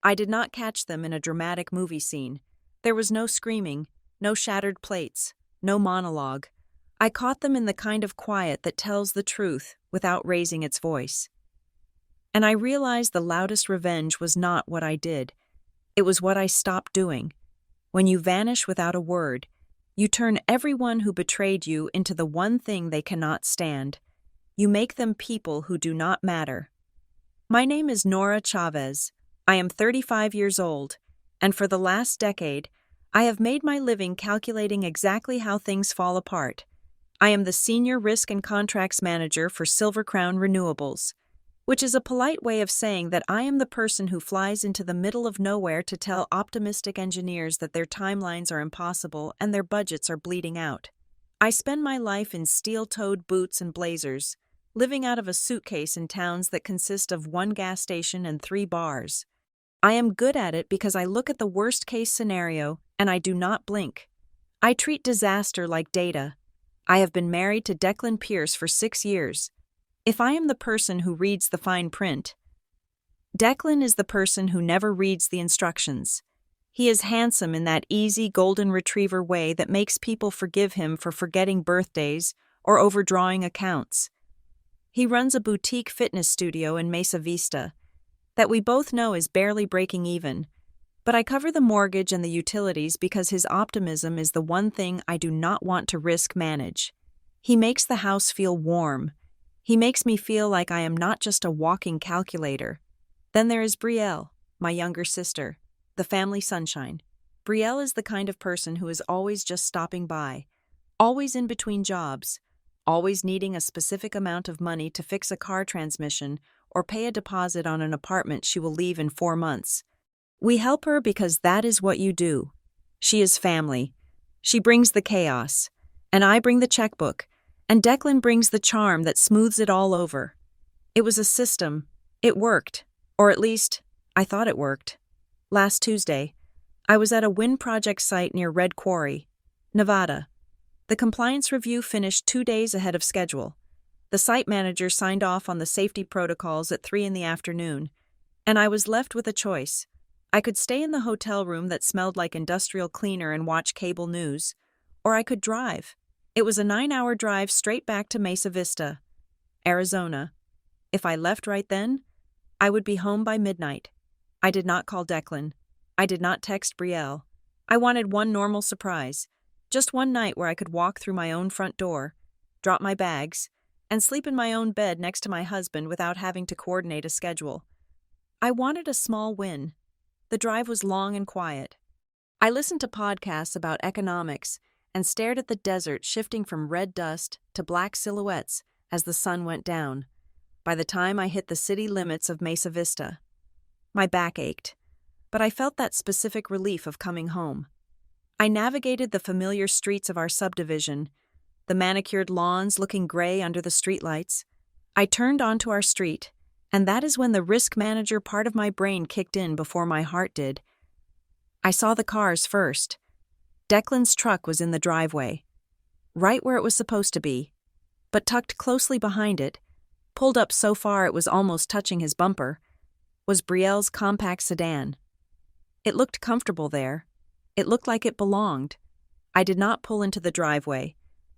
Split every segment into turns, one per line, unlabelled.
I did not catch them in a dramatic movie scene. There was no screaming, no shattered plates, no monologue. I caught them in the kind of quiet that tells the truth without raising its voice. And I realized the loudest revenge was not what I did. It was what I stopped doing. When you vanish without a word, you turn everyone who betrayed you into the one thing they cannot stand. You make them people who do not matter. My name is Nora Chavez. I am 35 years old, and for the last decade, I have made my living calculating exactly how things fall apart. I am the Senior Risk and Contracts Manager for Silver Crown Renewables, which is a polite way of saying that I am the person who flies into the middle of nowhere to tell optimistic engineers that their timelines are impossible and their budgets are bleeding out. I spend my life in steel-toed boots and blazers, living out of a suitcase in towns that consist of one gas station and 3 bars. I am good at it because I look at the worst-case scenario and I do not blink. I treat disaster like data. I have been married to Declan Pierce for 6 years. If I am the person who reads the fine print, Declan is the person who never reads the instructions. He is handsome in that easy golden retriever way that makes people forgive him for forgetting birthdays or overdrawing accounts. He runs a boutique fitness studio in Mesa Vista that we both know is barely breaking even, but I cover the mortgage and the utilities because his optimism is the one thing I do not want to risk manage. He makes the house feel warm. He makes me feel like I am not just a walking calculator. Then there is Brielle, my younger sister, the family sunshine. Brielle is the kind of person who is always just stopping by, always in between jobs, always needing a specific amount of money to fix a car transmission or pay a deposit on an apartment she will leave in 4 months. We help her because that is what you do. She is family. She brings the chaos, and I bring the checkbook, and Declan brings the charm that smooths it all over. It was a system. It worked. Or at least, I thought it worked. Last Tuesday, I was at a wind project site near Red Quarry, Nevada. The compliance review finished 2 days ahead of schedule. The site manager signed off on the safety protocols at 3 p.m, and I was left with a choice. I could stay in the hotel room that smelled like industrial cleaner and watch cable news, or I could drive. It was a 9-hour drive straight back to Mesa Vista, Arizona. If I left right then, I would be home by midnight. I did not call Declan. I did not text Brielle. I wanted one normal surprise, just one night where I could walk through my own front door, drop my bags, and sleep in my own bed next to my husband without having to coordinate a schedule. I wanted a small win. The drive was long and quiet. I listened to podcasts about economics and stared at the desert shifting from red dust to black silhouettes as the sun went down. By the time I hit the city limits of Mesa Vista, my back ached, but I felt that specific relief of coming home. I navigated the familiar streets of our subdivision, the manicured lawns looking gray under the streetlights. I turned onto our street, and that is when the risk manager part of my brain kicked in before my heart did. I saw the cars first. Declan's truck was in the driveway, right where it was supposed to be, but tucked closely behind it, pulled up so far it was almost touching his bumper, was Brielle's compact sedan. It looked comfortable there. It looked like it belonged. I did not pull into the driveway.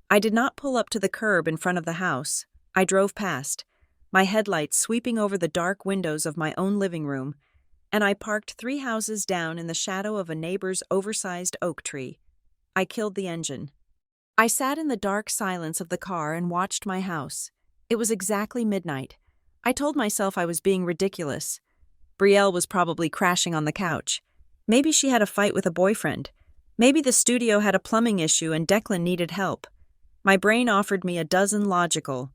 I did not pull up to the curb in front of the house. I drove past, my headlights sweeping over the dark windows of my own living room, and I parked 3 houses down in the shadow of a neighbor's oversized oak tree. I killed the engine. I sat in the dark silence of the car and watched my house. It was exactly midnight. I told myself I was being ridiculous. Brielle was probably crashing on the couch. Maybe she had a fight with a boyfriend. Maybe the studio had a plumbing issue and Declan needed help. My brain offered me a dozen logical,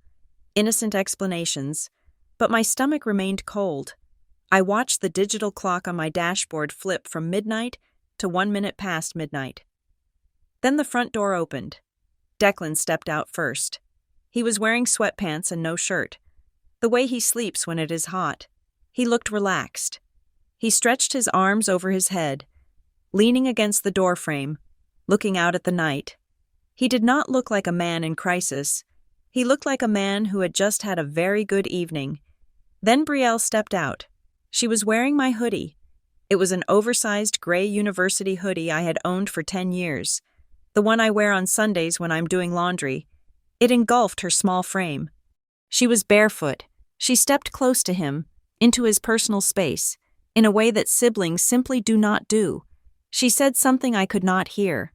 innocent explanations, but my stomach remained cold. I watched the digital clock on my dashboard flip from midnight to 1 minute past midnight. Then the front door opened. Declan stepped out first. He was wearing sweatpants and no shirt, the way he sleeps when it is hot. He looked relaxed. He stretched his arms over his head, leaning against the doorframe, looking out at the night. He did not look like a man in crisis. He looked like a man who had just had a very good evening. Then Brielle stepped out. She was wearing my hoodie. It was an oversized gray university hoodie I had owned for 10 years, the one I wear on Sundays when I'm doing laundry. It engulfed her small frame. She was barefoot. She stepped close to him, into his personal space, in a way that siblings simply do not do. She said something I could not hear,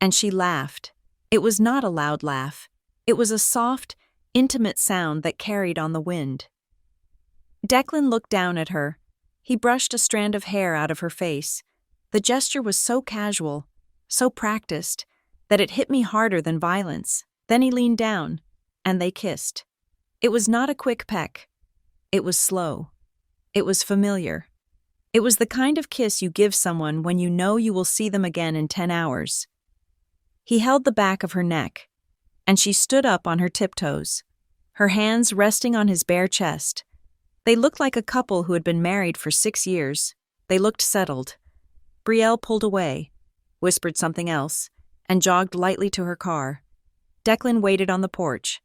and she laughed. It was not a loud laugh. It was a soft, intimate sound that carried on the wind. Declan looked down at her. He brushed a strand of hair out of her face. The gesture was so casual, so practiced, that it hit me harder than violence. Then he leaned down, and they kissed. It was not a quick peck. It was slow. It was familiar. It was the kind of kiss you give someone when you know you will see them again in 10 hours. He held the back of her neck, and she stood up on her tiptoes, her hands resting on his bare chest. They looked like a couple who had been married for 6 years. They looked settled. Brielle pulled away, whispered something else, and jogged lightly to her car. Declan waited on the porch,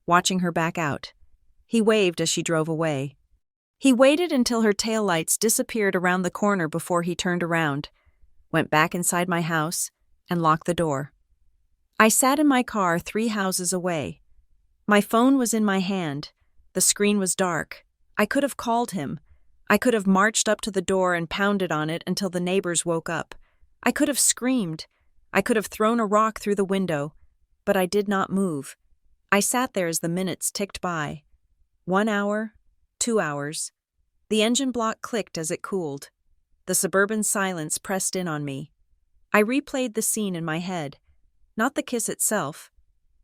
watching her back out. He waved as she drove away. He waited until her taillights disappeared around the corner before he turned around, went back inside my house, and locked the door. I sat in my car 3 houses away. My phone was in my hand. The screen was dark. I could have called him. I could have marched up to the door and pounded on it until the neighbors woke up. I could have screamed. I could have thrown a rock through the window, but I did not move. I sat there as the minutes ticked by. 1 hour, 2 hours. The engine block clicked as it cooled. The suburban silence pressed in on me. I replayed the scene in my head. Not the kiss itself,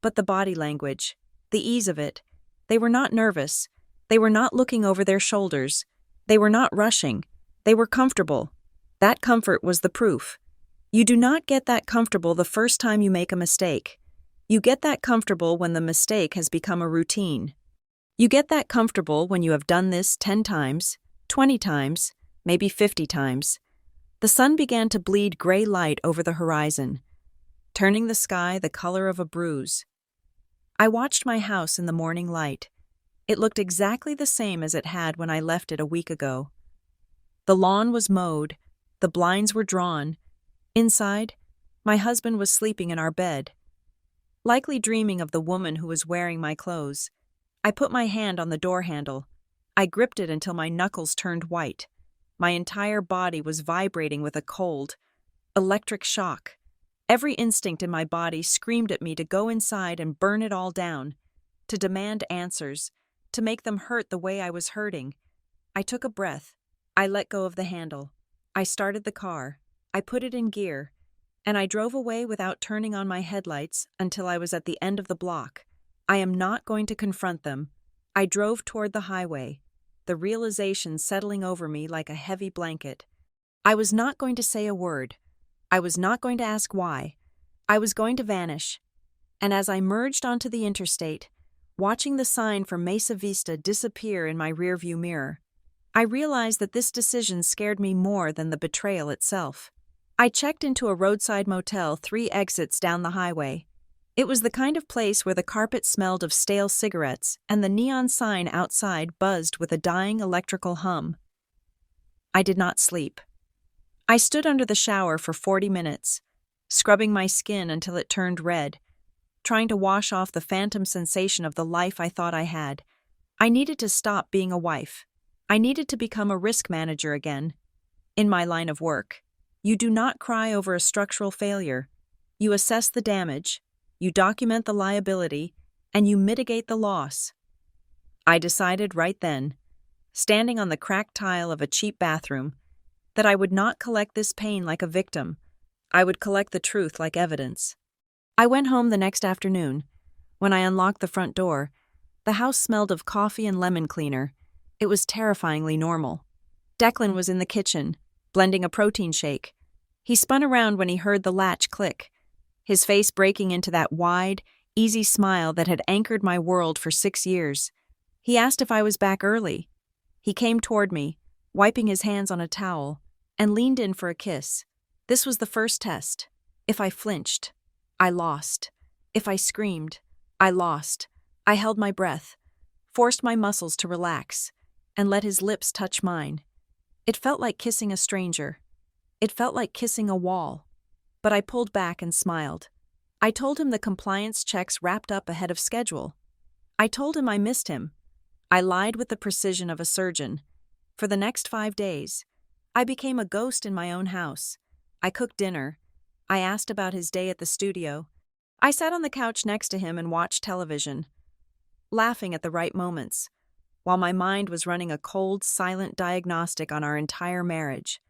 but the body language, the ease of it. They were not nervous. They were not looking over their shoulders. They were not rushing. They were comfortable. That comfort was the proof. You do not get that comfortable the first time you make a mistake. You get that comfortable when the mistake has become a routine. You get that comfortable when you have done this 10 times, 20 times, maybe 50 times. The sun began to bleed gray light over the horizon, turning the sky the color of a bruise. I watched my house in the morning light. It looked exactly the same as it had when I left it a week ago. The lawn was mowed, the blinds were drawn. Inside, my husband was sleeping in our bed, likely dreaming of the woman who was wearing my clothes. I put my hand on the door handle. I gripped it until my knuckles turned white. My entire body was vibrating with a cold, electric shock. Every instinct in my body screamed at me to go inside and burn it all down, to demand answers, to make them hurt the way I was hurting. I took a breath. I let go of the handle. I started the car. I put it in gear, and I drove away without turning on my headlights until I was at the end of the block. I am not going to confront them. I drove toward the highway, the realization settling over me like a heavy blanket. I was not going to say a word. I was not going to ask why. I was going to vanish. And as I merged onto the interstate, watching the sign for Mesa Vista disappear in my rearview mirror, I realized that this decision scared me more than the betrayal itself. I checked into a roadside motel 3 exits down the highway. It was the kind of place where the carpet smelled of stale cigarettes and the neon sign outside buzzed with a dying electrical hum. I did not sleep. I stood under the shower for 40 minutes, scrubbing my skin until it turned red, trying to wash off the phantom sensation of the life I thought I had. I needed to stop being a wife. I needed to become a risk manager again. In my line of work, you do not cry over a structural failure. You assess the damage, you document the liability, and you mitigate the loss. I decided right then, standing on the cracked tile of a cheap bathroom, that I would not collect this pain like a victim. I would collect the truth like evidence. I went home the next afternoon. When I unlocked the front door, the house smelled of coffee and lemon cleaner. It was terrifyingly normal. Declan was in the kitchen, blending a protein shake. He spun around when he heard the latch click, his face breaking into that wide, easy smile that had anchored my world for 6 years. He asked if I was back early. He came toward me, wiping his hands on a towel, and leaned in for a kiss. This was the first test. If I flinched, I lost. If I screamed, I lost. I held my breath, forced my muscles to relax, and let his lips touch mine. It felt like kissing a stranger. It felt like kissing a wall. But I pulled back and smiled. I told him the compliance checks wrapped up ahead of schedule. I told him I missed him. I lied with the precision of a surgeon. For the next 5 days, I became a ghost in my own house. I cooked dinner. I asked about his day at the studio. I sat on the couch next to him and watched television, laughing at the right moments, while my mind was running a cold, silent diagnostic on our entire marriage.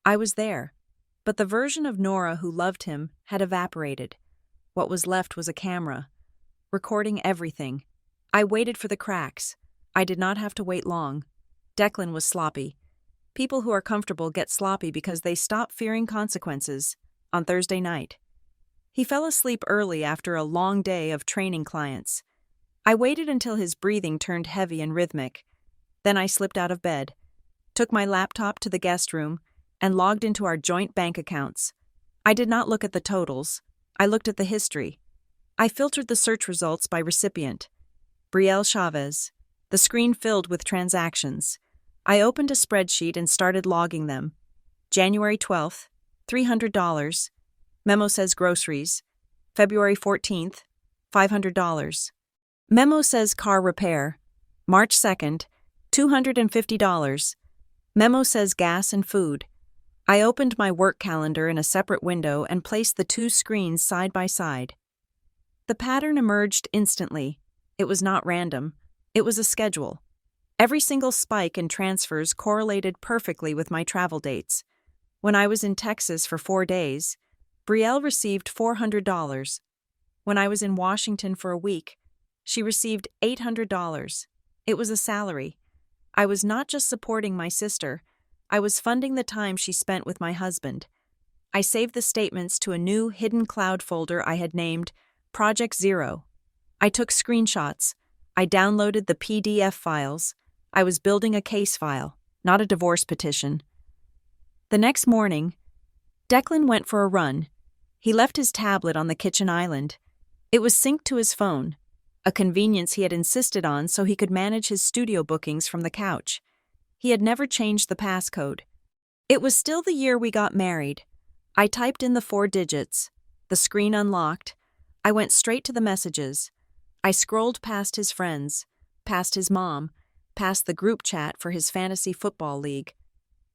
I was there, but the version of Nora who loved him had evaporated. What was left was a camera, recording everything. I waited for the cracks. I did not have to wait long. Declan was sloppy. People who are comfortable get sloppy because they stop fearing consequences. On Thursday night, he fell asleep early after a long day of training clients. I waited until his breathing turned heavy and rhythmic. Then I slipped out of bed, took my laptop to the guest room, and logged into our joint bank accounts. I did not look at the totals. I looked at the history. I filtered the search results by recipient. Brielle Chavez. The screen filled with transactions. I opened a spreadsheet and started logging them. January 12th, $300. Memo says groceries. February 14th, $500. Memo says car repair. March 2nd, $250. Memo says gas and food. I opened my work calendar in a separate window and placed the two screens side by side. The pattern emerged instantly. It was not random. It was a schedule. Every single spike in transfers correlated perfectly with my travel dates. When I was in Texas for 4 days, Brielle received $400. When I was in Washington for a week, she received $800. It was a salary. I was not just supporting my sister, I was funding the time she spent with my husband. I saved the statements to a new hidden cloud folder I had named Project Zero. I took screenshots. I downloaded the PDF files. I was building a case file, not a divorce petition. The next morning, Declan went for a run. He left his tablet on the kitchen island. It was synced to his phone, a convenience he had insisted on so he could manage his studio bookings from the couch. He had never changed the passcode. It was still the year we got married. I typed in the 4 digits. The screen unlocked. I went straight to the messages. I scrolled past his friends, past his mom, past the group chat for his fantasy football league.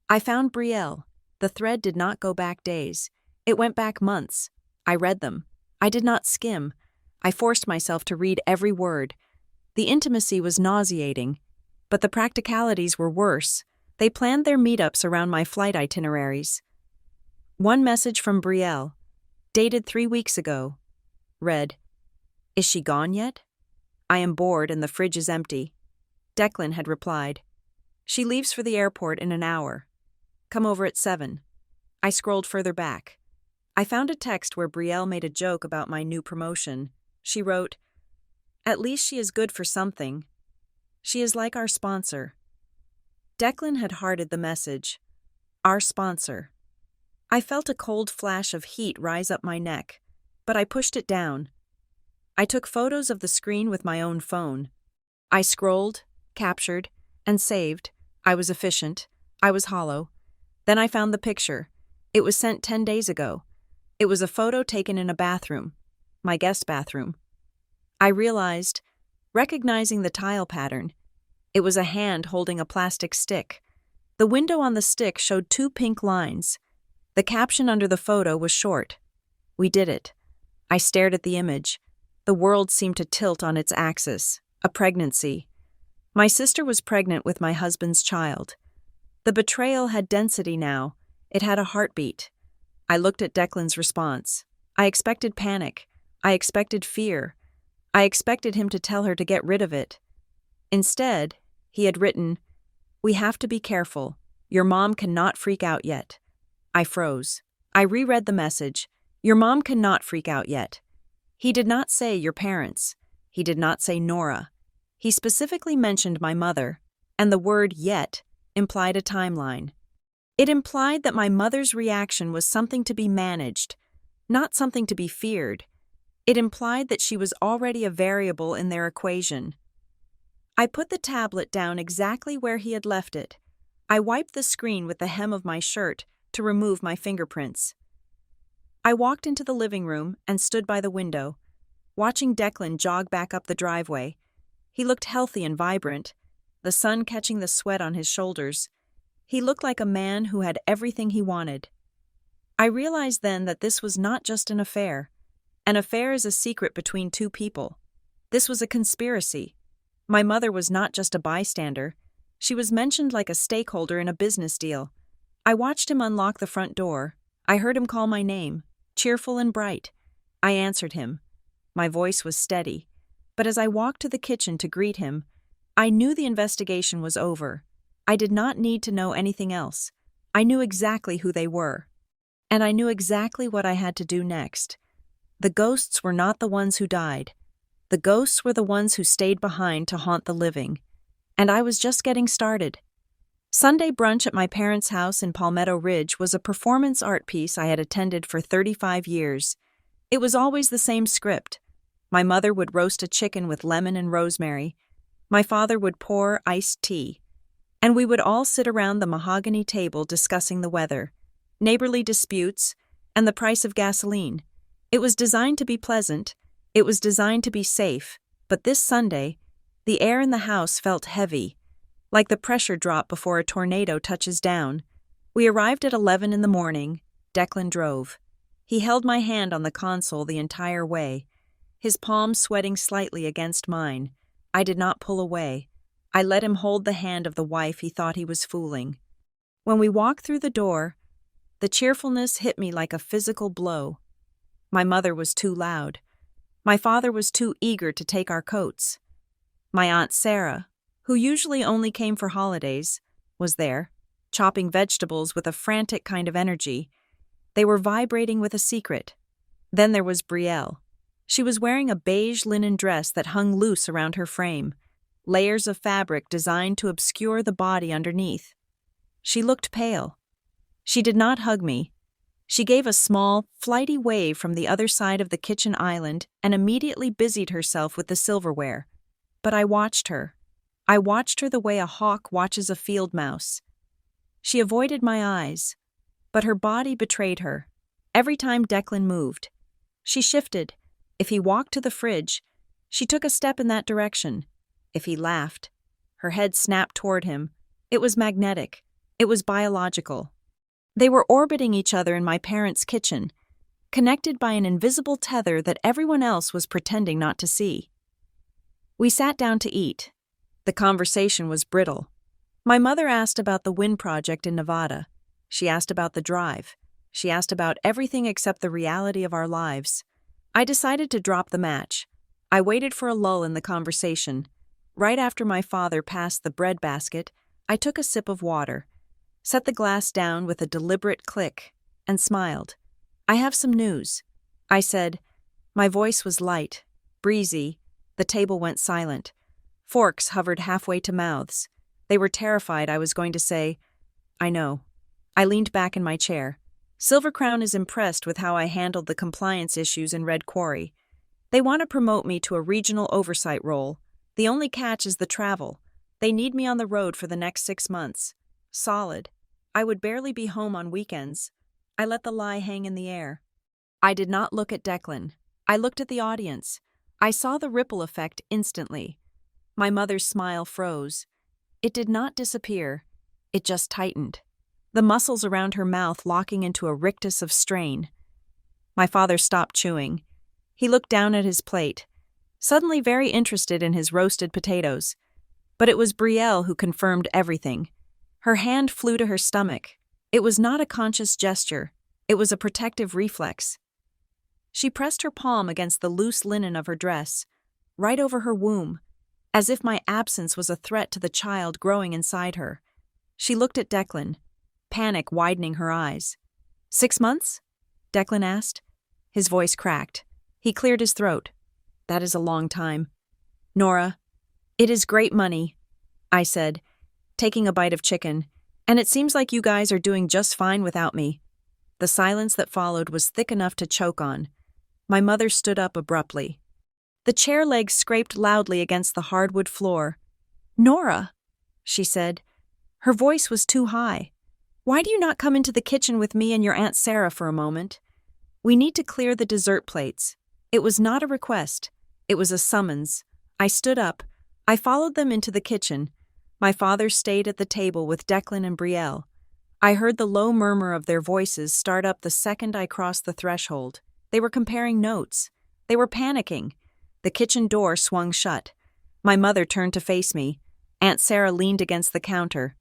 I found Brielle. The thread did not go back days. It went back months. I read them. I did not skim. I forced myself to read every word. The intimacy was nauseating, but the practicalities were worse. They planned their meetups around my flight itineraries. One message from Brielle, dated 3 weeks ago, read, "Is she gone yet? I am bored and the fridge is empty." Declan had replied, "She leaves for the airport in an hour. Come over at 7. I scrolled further back. I found a text where Brielle made a joke about my new promotion. She wrote, "At least she is good for something. She is like our sponsor." Declan had hearted the message. Our sponsor. I felt a cold flash of heat rise up my neck, but I pushed it down. I took photos of the screen with my own phone. I scrolled, captured, and saved. I was efficient. I was hollow. Then I found the picture. It was sent 10 days ago. It was a photo taken in a bathroom, my guest bathroom. I realized, recognizing the tile pattern, it was a hand holding a plastic stick. The window on the stick showed 2 pink lines. The caption under the photo was short. "We did it." I stared at the image. The world seemed to tilt on its axis. A pregnancy. My sister was pregnant with my husband's child. The betrayal had density now. It had a heartbeat. I looked at Declan's response. I expected panic. I expected fear. I expected him to tell her to get rid of it. Instead, he had written, "We have to be careful. Your mom cannot freak out yet." I froze. I reread the message. Your mom cannot freak out yet. He did not say your parents. He did not say Nora. He specifically mentioned my mother, and the word yet implied a timeline. It implied that my mother's reaction was something to be managed, not something to be feared. It implied that she was already a variable in their equation. I put the tablet down exactly where he had left it. I wiped the screen with the hem of my shirt to remove my fingerprints. I walked into the living room and stood by the window, watching Declan jog back up the driveway. He looked healthy and vibrant, the sun catching the sweat on his shoulders. He looked like a man who had everything he wanted. I realized then that this was not just an affair. An affair is a secret between two people. This was a conspiracy. My mother was not just a bystander. She was mentioned like a stakeholder in a business deal. I watched him unlock the front door. I heard him call my name, cheerful and bright. I answered him. My voice was steady. But as I walked to the kitchen to greet him, I knew the investigation was over. I did not need to know anything else. I knew exactly who they were. And I knew exactly what I had to do next. The ghosts were not the ones who died. The ghosts were the ones who stayed behind to haunt the living. And I was just getting started. Sunday brunch at my parents' house in Palmetto Ridge was a performance art piece I had attended for 35 years. It was always the same script. My mother would roast a chicken with lemon and rosemary. My father would pour iced tea. And we would all sit around the mahogany table discussing the weather, neighborly disputes, and the price of gasoline. It was designed to be pleasant. It was designed to be safe. But this Sunday, the air in the house felt heavy, like the pressure drop before a tornado touches down. We arrived at 11 in the morning. Declan drove. He held my hand on the console the entire way, his palm sweating slightly against mine. I did not pull away. I let him hold the hand of the wife he thought he was fooling. When we walked through the door, the cheerfulness hit me like a physical blow. My mother was too loud. My father was too eager to take our coats. My Aunt Sarah, who usually only came for holidays, was there, chopping vegetables with a frantic kind of energy. They were vibrating with a secret. Then there was Brielle. She was wearing a beige linen dress that hung loose around her frame, layers of fabric designed to obscure the body underneath. She looked pale. She did not hug me. She gave a small, flighty wave from the other side of the kitchen island and immediately busied herself with the silverware. But I watched her. I watched her the way a hawk watches a field mouse. She avoided my eyes, but her body betrayed her. Every time Declan moved, she shifted. If he walked to the fridge, she took a step in that direction. If he laughed, her head snapped toward him. It was magnetic. It was biological. They were orbiting each other in my parents' kitchen, connected by an invisible tether that everyone else was pretending not to see. We sat down to eat. The conversation was brittle. My mother asked about the wind project in Nevada. She asked about the drive. She asked about everything except the reality of our lives. I decided to drop the match. I waited for a lull in the conversation. Right after my father passed the bread basket, I took a sip of water, set the glass down with a deliberate click, and smiled. "I have some news," I said. My voice was light, breezy. The table went silent. Forks hovered halfway to mouths. They were terrified I was going to say, "I know." I leaned back in my chair. Silver Crown is impressed with how I handled the compliance issues in Red Quarry. They want to promote me to a regional oversight role. The only catch is the travel. They need me on the road for the next 6 months. Solid. I would barely be home on weekends. I let the lie hang in the air. I did not look at Declan. I looked at the audience. I saw the ripple effect instantly. My mother's smile froze. It did not disappear. It just tightened, the muscles around her mouth locking into a rictus of strain. My father stopped chewing. He looked down at his plate, suddenly very interested in his roasted potatoes. But it was Brielle who confirmed everything. Her hand flew to her stomach. It was not a conscious gesture. It was a protective reflex. She pressed her palm against the loose linen of her dress, right over her womb, as if my absence was a threat to the child growing inside her. She looked at Declan, panic widening her eyes. 6 months? Declan asked. His voice cracked. He cleared his throat. That is a long time. Nora, it is great money, I said, taking a bite of chicken, and it seems like you guys are doing just fine without me. The silence that followed was thick enough to choke on. My mother stood up abruptly. The chair legs scraped loudly against the hardwood floor. Nora, she said. Her voice was too high. "Why do you not come into the kitchen with me and your Aunt Sarah for a moment? We need to clear the dessert plates." It was not a request. It was a summons. I stood up. I followed them into the kitchen. My father stayed at the table with Declan and Brielle. I heard the low murmur of their voices start up the second I crossed the threshold. They were comparing notes. They were panicking. The kitchen door swung shut. My mother turned to face me. Aunt Sarah leaned against the counter,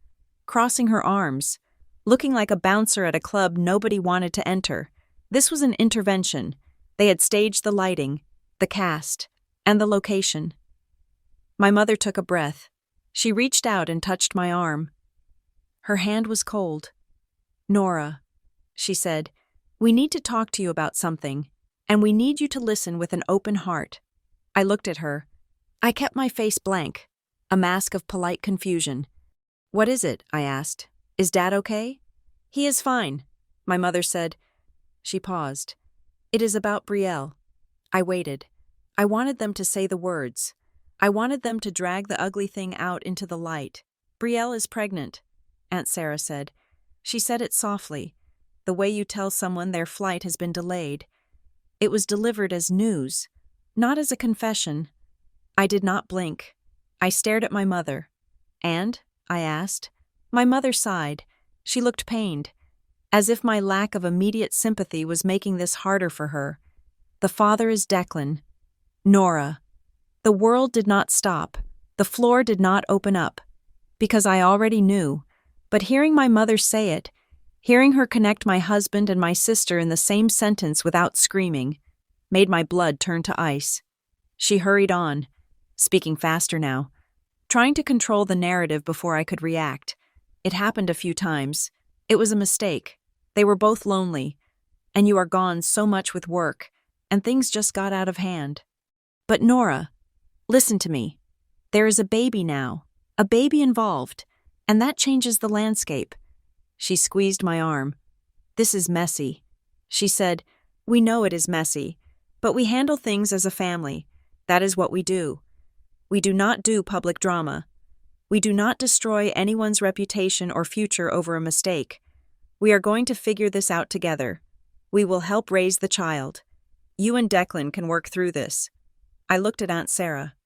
crossing her arms, looking like a bouncer at a club nobody wanted to enter. This was an intervention. They had staged the lighting, the cast, and the location. My mother took a breath. She reached out and touched my arm. Her hand was cold. "Nora," she said, "we need to talk to you about something, and we need you to listen with an open heart." I looked at her. I kept my face blank, a mask of polite confusion. "What is it?" I asked. "Is Dad okay?" "He is fine," my mother said. She paused. "It is about Brielle." I waited. I wanted them to say the words. I wanted them to drag the ugly thing out into the light. "Brielle is pregnant," Aunt Sarah said. She said it softly, the way you tell someone their flight has been delayed. It was delivered as news, not as a confession. I did not blink. I stared at my mother. "And?" I asked. My mother sighed. She looked pained, as if my lack of immediate sympathy was making this harder for her. "The father is Declan. Nora." The world did not stop. The floor did not open up. Because I already knew. But hearing my mother say it, hearing her connect my husband and my sister in the same sentence without screaming, made my blood turn to ice. She hurried on, speaking faster now, trying to control the narrative before I could react. "It happened a few times. It was a mistake. They were both lonely. And you are gone so much with work, and things just got out of hand. But Nora, listen to me. There is a baby now, a baby involved, and that changes the landscape." She squeezed my arm. "This is messy," she said. "We know it is messy, but we handle things as a family. That is what we do. We do not do public drama. We do not destroy anyone's reputation or future over a mistake. We are going to figure this out together. We will help raise the child. You and Declan can work through this." I looked at Aunt Sarah.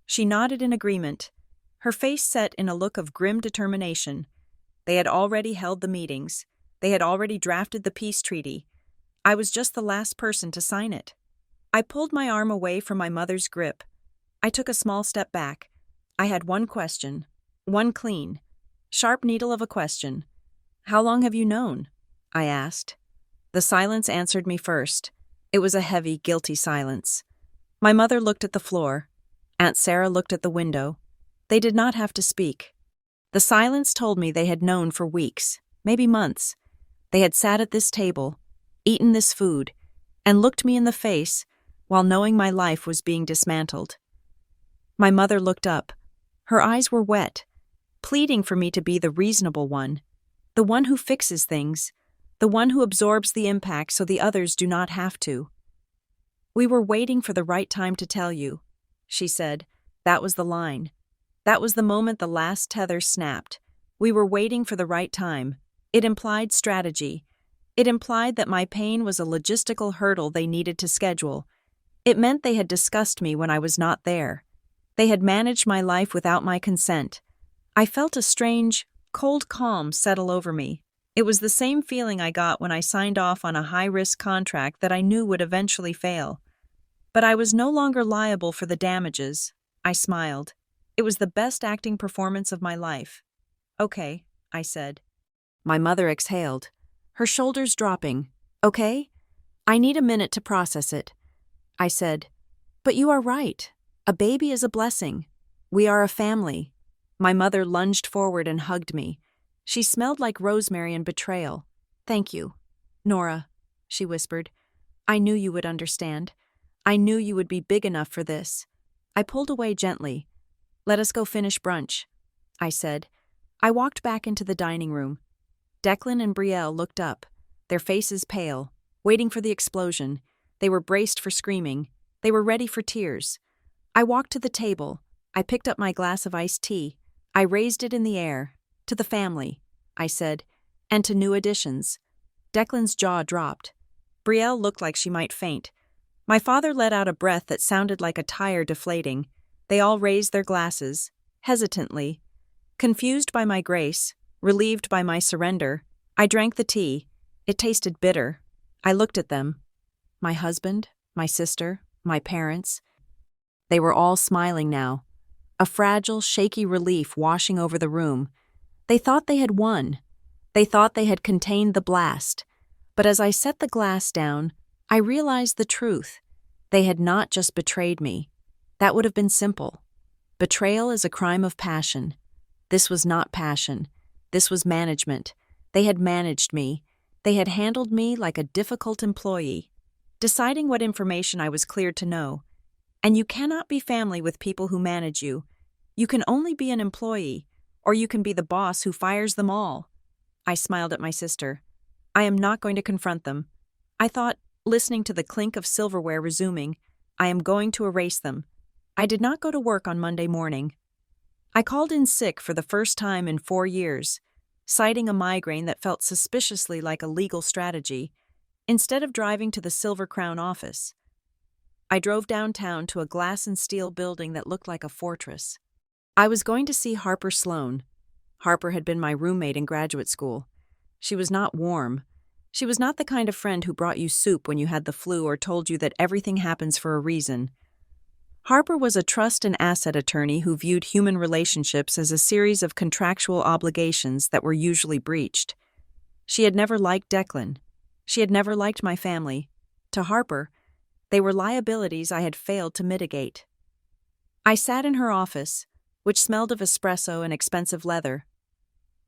She nodded in agreement, her face set in a look of grim determination. They had already held the meetings. They had already drafted the peace treaty. I was just the last person to sign it. I pulled my arm away from my mother's grip. I took a small step back. I had one question, one clean, sharp needle of a question. "How long have you known?" I asked. The silence answered me first. It was a heavy, guilty silence. My mother looked at the floor. Aunt Sarah looked at the window. They did not have to speak. The silence told me they had known for weeks, maybe months. They had sat at this table, eaten this food, and looked me in the face while knowing my life was being dismantled. My mother looked up. Her eyes were wet, pleading for me to be the reasonable one, the one who fixes things, the one who absorbs the impact so the others do not have to. "We were waiting for the right time to tell you," she said. That was the line. That was the moment the last tether snapped. We were waiting for the right time. It implied strategy. It implied that my pain was a logistical hurdle they needed to schedule. It meant they had discussed me when I was not there. They had managed my life without my consent. I felt a strange, cold calm settle over me. It was the same feeling I got when I signed off on a high-risk contract that I knew would eventually fail. But I was no longer liable for the damages. I smiled. It was the best acting performance of my life. "Okay," I said. My mother exhaled, her shoulders dropping. "Okay? I need a minute to process it." I said, "But you are right. A baby is a blessing. We are a family." My mother lunged forward and hugged me. She smelled like rosemary and betrayal. "Thank you, Nora," she whispered. "I knew you would understand. I knew you would be big enough for this." I pulled away gently. "Let us go finish brunch," I said. I walked back into the dining room. Declan and Brielle looked up, their faces pale, waiting for the explosion. They were braced for screaming. They were ready for tears. I walked to the table. I picked up my glass of iced tea. I raised it in the air. To the family, I said, and to new additions. Declan's jaw dropped. Brielle looked like she might faint. My father let out a breath that sounded like a tire deflating. They all raised their glasses, hesitantly. Confused by my grace, relieved by my surrender, I drank the tea. It tasted bitter. I looked at them. My husband, my sister, my parents. They were all smiling now. A fragile, shaky relief washing over the room. They thought they had won. They thought they had contained the blast. But as I set the glass down, I realized the truth. They had not just betrayed me. That would have been simple. Betrayal is a crime of passion. This was not passion. This was management. They had managed me. They had handled me like a difficult employee, deciding what information I was cleared to know. And you cannot be family with people who manage you. You can only be an employee, or you can be the boss who fires them all. I smiled at my sister. I am not going to confront them. I thought, listening to the clink of silverware resuming, I am going to erase them. I did not go to work on Monday morning. I called in sick for the first time in 4 years, citing a migraine that felt suspiciously like a legal strategy, instead of driving to the Silver Crown office. I drove downtown to a glass and steel building that looked like a fortress. I was going to see Harper Sloan. Harper had been my roommate in graduate school. She was not warm. She was not the kind of friend who brought you soup when you had the flu or told you that everything happens for a reason. Harper was a trust and asset attorney who viewed human relationships as a series of contractual obligations that were usually breached. She had never liked Declan. She had never liked my family. To Harper, they were liabilities I had failed to mitigate. I sat in her office, which smelled of espresso and expensive leather.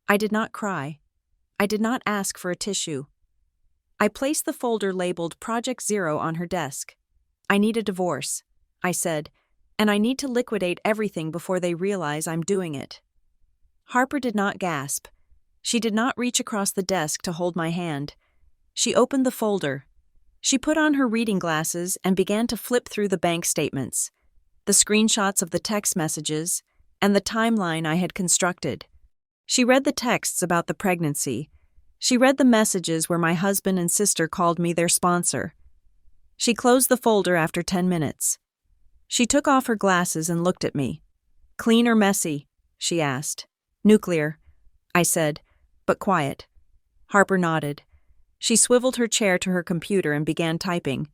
I did not cry. I did not ask for a tissue. I placed the folder labeled Project Zero on her desk. I need a divorce, I said, and I need to liquidate everything before they realize I'm doing it. Harper did not gasp. She did not reach across the desk to hold my hand. She opened the folder. She put on her reading glasses and began to flip through the bank statements, the screenshots of the text messages, and the timeline I had constructed. She read the texts about the pregnancy. She read the messages where my husband and sister called me their sponsor. She closed the folder after 10 minutes. She took off her glasses and looked at me. "Clean or messy?" she asked. "Nuclear," I said, but quiet. Harper nodded. She swiveled her chair to her computer and began typing.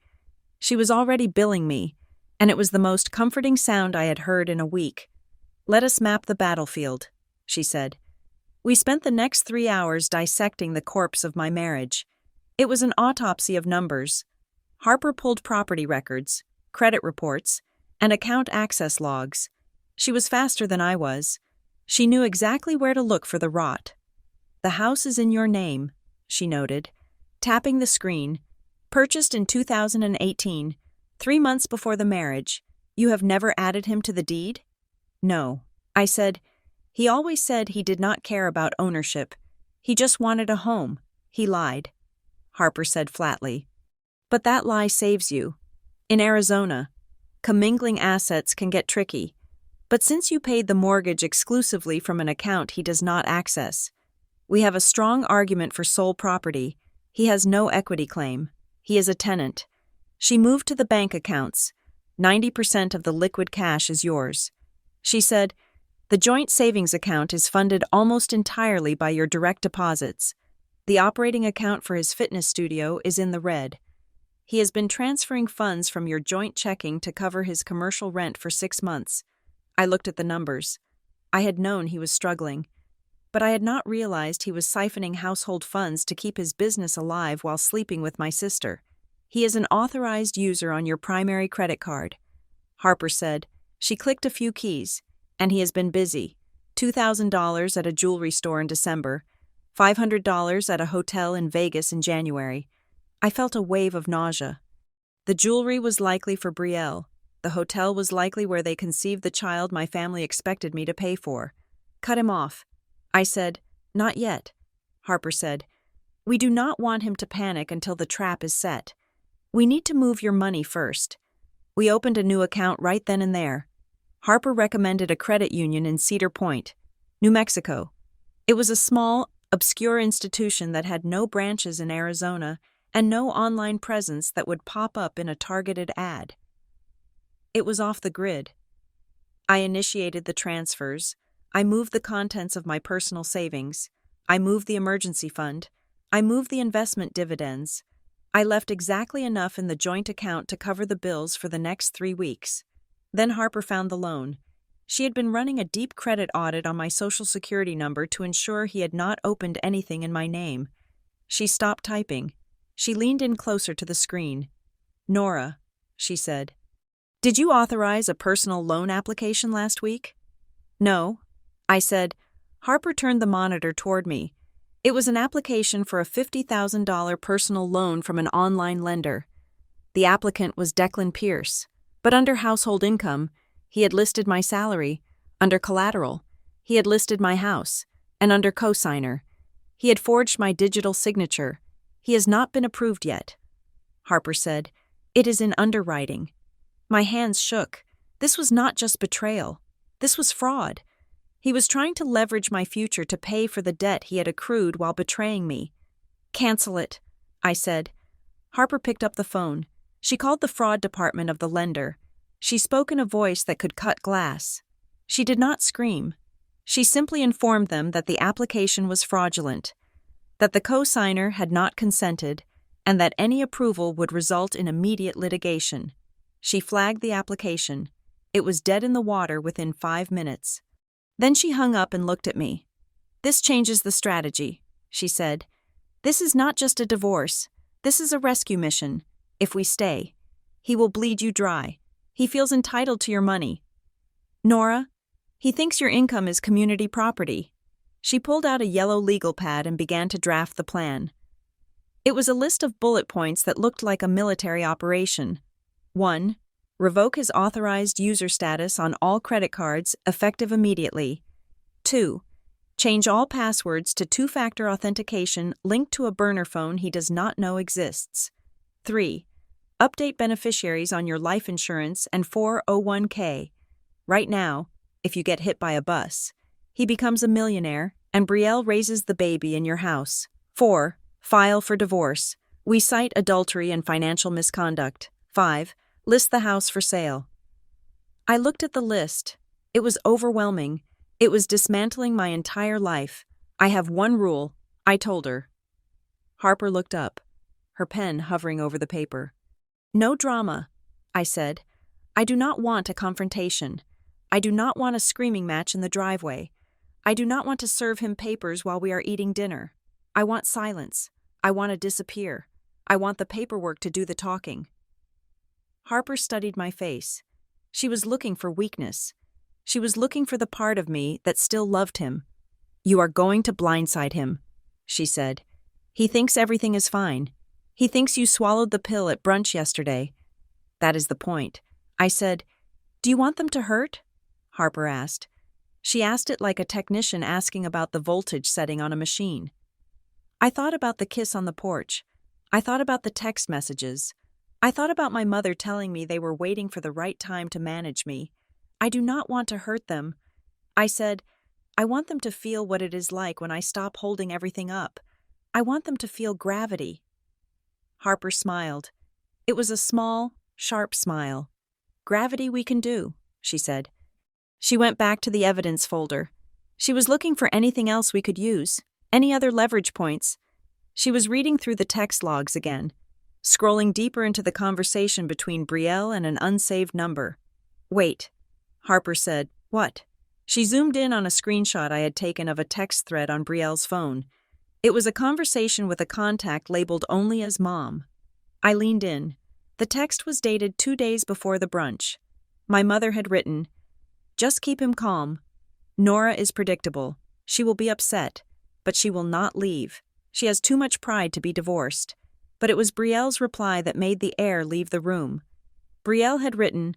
She was already billing me, and it was the most comforting sound I had heard in a week. "Let us map the battlefield," she said. We spent the next 3 hours dissecting the corpse of my marriage. It was an autopsy of numbers. Harper pulled property records, credit reports, and account access logs. She was faster than I was. She knew exactly where to look for the rot. "The house is in your name," she noted, tapping the screen. "Purchased in 2018, 3 months before the marriage. You have never added him to the deed?" "No," I said. "He always said he did not care about ownership. He just wanted a home. He lied," Harper said flatly. "But that lie saves you. In Arizona, commingling assets can get tricky. But since you paid the mortgage exclusively from an account he does not access, we have a strong argument for sole property. He has no equity claim. He is a tenant." She moved to the bank accounts. 90% of the liquid cash is yours. She said, "The joint savings account is funded almost entirely by your direct deposits. The operating account for his fitness studio is in the red. He has been transferring funds from your joint checking to cover his commercial rent for 6 months. I looked at the numbers. I had known he was struggling, but I had not realized he was siphoning household funds to keep his business alive while sleeping with my sister. He is an authorized user on your primary credit card," Harper said. She clicked a few keys. "And he has been busy. $2,000 at a jewelry store in December, $500 at a hotel in Vegas in January." I felt a wave of nausea. The jewelry was likely for Brielle. The hotel was likely where they conceived the child my family expected me to pay for. "Cut him off." I said. "Not yet," Harper said. "We do not want him to panic until the trap is set. We need to move your money first." We opened a new account right then and there. Harper recommended a credit union in Cedar Point, New Mexico. It was a small, obscure institution that had no branches in Arizona and no online presence that would pop up in a targeted ad. It was off the grid. I initiated the transfers. I moved the contents of my personal savings. I moved the emergency fund. I moved the investment dividends. I left exactly enough in the joint account to cover the bills for the next 3 weeks. Then Harper found the loan. She had been running a deep credit audit on my Social Security number to ensure he had not opened anything in my name. She stopped typing. She leaned in closer to the screen. "Nora," she said, "did you authorize a personal loan application last week?" "No," I said. Harper turned the monitor toward me. It was an application for a $50,000 personal loan from an online lender. The applicant was Declan Pierce, but under household income, he had listed my salary. Under collateral, he had listed my house, and under cosigner, he had forged my digital signature. "He has not been approved yet," Harper said. "It is in underwriting." My hands shook. This was not just betrayal. This was fraud. He was trying to leverage my future to pay for the debt he had accrued while betraying me. "Cancel it," I said. Harper picked up the phone. She called the fraud department of the lender. She spoke in a voice that could cut glass. She did not scream. She simply informed them that the application was fraudulent, that the cosigner had not consented, and that any approval would result in immediate litigation. She flagged the application. It was dead in the water within 5 minutes. Then she hung up and looked at me. "This changes the strategy," she said. "This is not just a divorce. This is a rescue mission. If we stay, he will bleed you dry. He feels entitled to your money. Nora, he thinks your income is community property." She pulled out a yellow legal pad and began to draft the plan. It was a list of bullet points that looked like a military operation. 1. Revoke his authorized user status on all credit cards, effective immediately. 2. Change all passwords to two-factor authentication linked to a burner phone he does not know exists. 3. Update beneficiaries on your life insurance and 401k. Right now, if you get hit by a bus, he becomes a millionaire and Brielle raises the baby in your house. 4. File for divorce. We cite adultery and financial misconduct. 5. List the house for sale. I looked at the list. It was overwhelming. It was dismantling my entire life. "I have one rule," I told her. Harper looked up, her pen hovering over the paper. "No drama," I said. "I do not want a confrontation. I do not want a screaming match in the driveway. I do not want to serve him papers while we are eating dinner. I want silence. I want to disappear. I want the paperwork to do the talking." Harper studied my face. She was looking for weakness. She was looking for the part of me that still loved him. "You are going to blindside him," she said. "He thinks everything is fine. He thinks you swallowed the pill at brunch yesterday." "That is the point," I said. "Do you want them to hurt?" Harper asked. She asked it like a technician asking about the voltage setting on a machine. I thought about the kiss on the porch. I thought about the text messages. I thought about my mother telling me they were waiting for the right time to manage me. "I do not want to hurt them." I said, "I want them to feel what it is like when I stop holding everything up. I want them to feel gravity." Harper smiled. It was a small, sharp smile. "Gravity we can do," she said. She went back to the evidence folder. She was looking for anything else we could use, any other leverage points. She was reading through the text logs again, scrolling deeper into the conversation between Brielle and an unsaved number. "Wait," Harper said. "What?" She zoomed in on a screenshot I had taken of a text thread on Brielle's phone. It was a conversation with a contact labeled only as Mom. I leaned in. The text was dated 2 days before the brunch. My mother had written, "Just keep him calm. Nora is predictable. She will be upset, but she will not leave. She has too much pride to be divorced." But it was Brielle's reply that made the air leave the room. Brielle had written,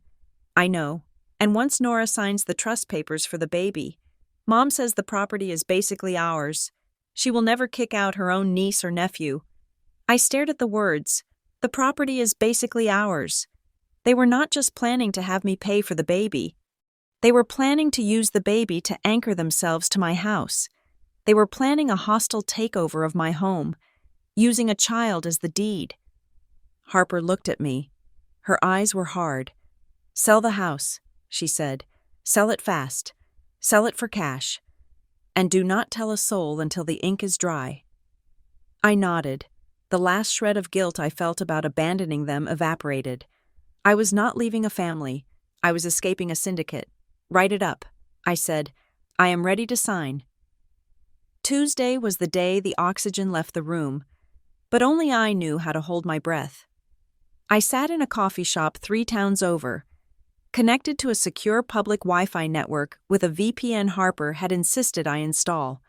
"I know, and once Nora signs the trust papers for the baby, Mom says the property is basically ours. She will never kick out her own niece or nephew." I stared at the words. The property is basically ours. They were not just planning to have me pay for the baby. They were planning to use the baby to anchor themselves to my house. They were planning a hostile takeover of my home, using a child as the deed. Harper looked at me. Her eyes were hard. "Sell the house," she said. "Sell it fast. Sell it for cash. And do not tell a soul until the ink is dry." I nodded. The last shred of guilt I felt about abandoning them evaporated. I was not leaving a family. I was escaping a syndicate. "Write it up," I said. "I am ready to sign." Tuesday was the day the oxygen left the room, but only I knew how to hold my breath. I sat in a coffee shop 3 towns over, connected to a secure public Wi-Fi network with a VPN Harper had insisted I install.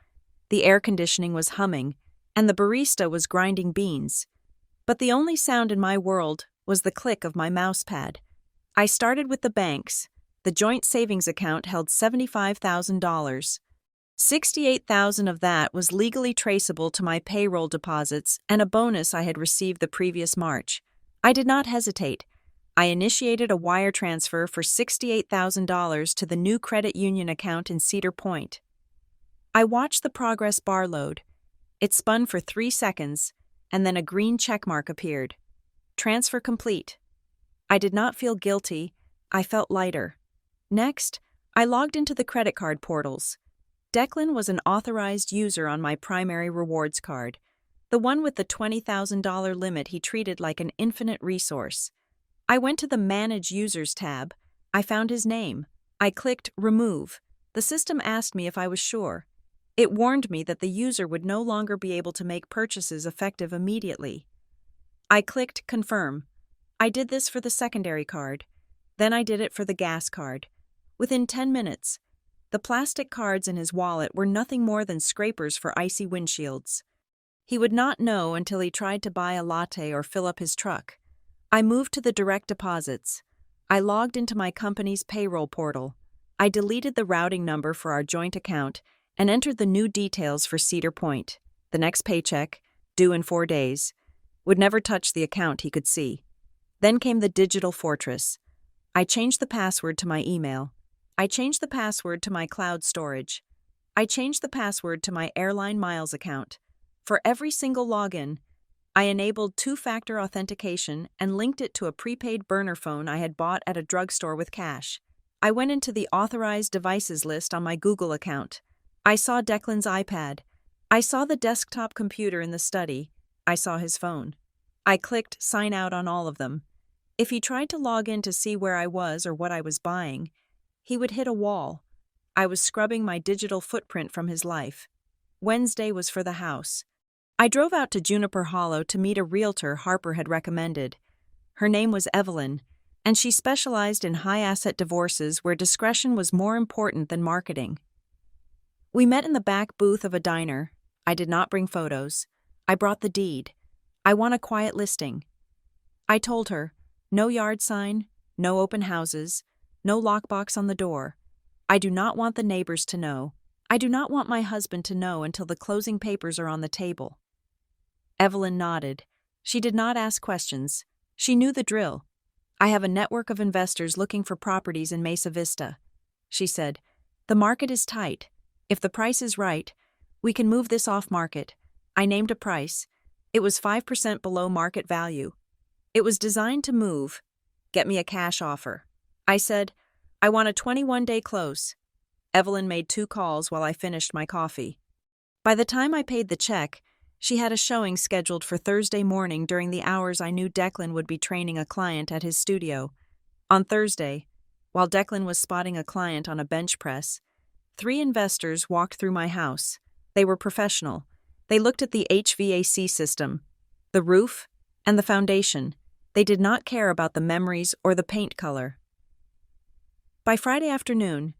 The air conditioning was humming, and the barista was grinding beans. But the only sound in my world was the click of my mouse pad. I started with the banks. The joint savings account held $75,000. $68,000 of that was legally traceable to my payroll deposits and a bonus I had received the previous March. I did not hesitate. I initiated a wire transfer for $68,000 to the new credit union account in Cedar Point. I watched the progress bar load. It spun for 3 seconds, and then a green checkmark appeared. Transfer complete. I did not feel guilty. I felt lighter. Next, I logged into the credit card portals. Declan was an authorized user on my primary rewards card. The one with the $20,000 limit he treated like an infinite resource. I went to the Manage Users tab. I found his name. I clicked Remove. The system asked me if I was sure. It warned me that the user would no longer be able to make purchases effective immediately. I clicked Confirm. I did this for the secondary card. Then I did it for the gas card. Within 10 minutes, the plastic cards in his wallet were nothing more than scrapers for icy windshields. He would not know until he tried to buy a latte or fill up his truck. I moved to the direct deposits. I logged into my company's payroll portal. I deleted the routing number for our joint account and entered the new details for Cedar Point. The next paycheck, due in 4 days, would never touch the account he could see. Then came the digital fortress. I changed the password to my email. I changed the password to my cloud storage. I changed the password to my airline miles account. For every single login, I enabled 2-factor authentication and linked it to a prepaid burner phone I had bought at a drugstore with cash. I went into the authorized devices list on my Google account. I saw Declan's iPad. I saw the desktop computer in the study. I saw his phone. I clicked Sign Out on all of them. If he tried to log in to see where I was or what I was buying, he would hit a wall. I was scrubbing my digital footprint from his life. Wednesday was for the house. I drove out to Juniper Hollow to meet a realtor Harper had recommended. Her name was Evelyn, and she specialized in high-asset divorces where discretion was more important than marketing. We met in the back booth of a diner. I did not bring photos. I brought the deed. I want a quiet listing. I told her, no yard sign, no open houses, no lockbox on the door. I do not want the neighbors to know. I do not want my husband to know until the closing papers are on the table. Evelyn nodded. She did not ask questions. She knew the drill. I have a network of investors looking for properties in Mesa Vista. She said, the market is tight. If the price is right, we can move this off market. I named a price. It was 5% below market value. It was designed to move. Get me a cash offer. I said, I want a 21-day close. Evelyn made 2 calls while I finished my coffee. By the time I paid the check, she had a showing scheduled for Thursday morning during the hours I knew Declan would be training a client at his studio. On Thursday, while Declan was spotting a client on a bench press, 3 investors walked through my house. They were professional. They looked at the HVAC system, the roof, and the foundation. They did not care about the memories or the paint color. By Friday afternoon,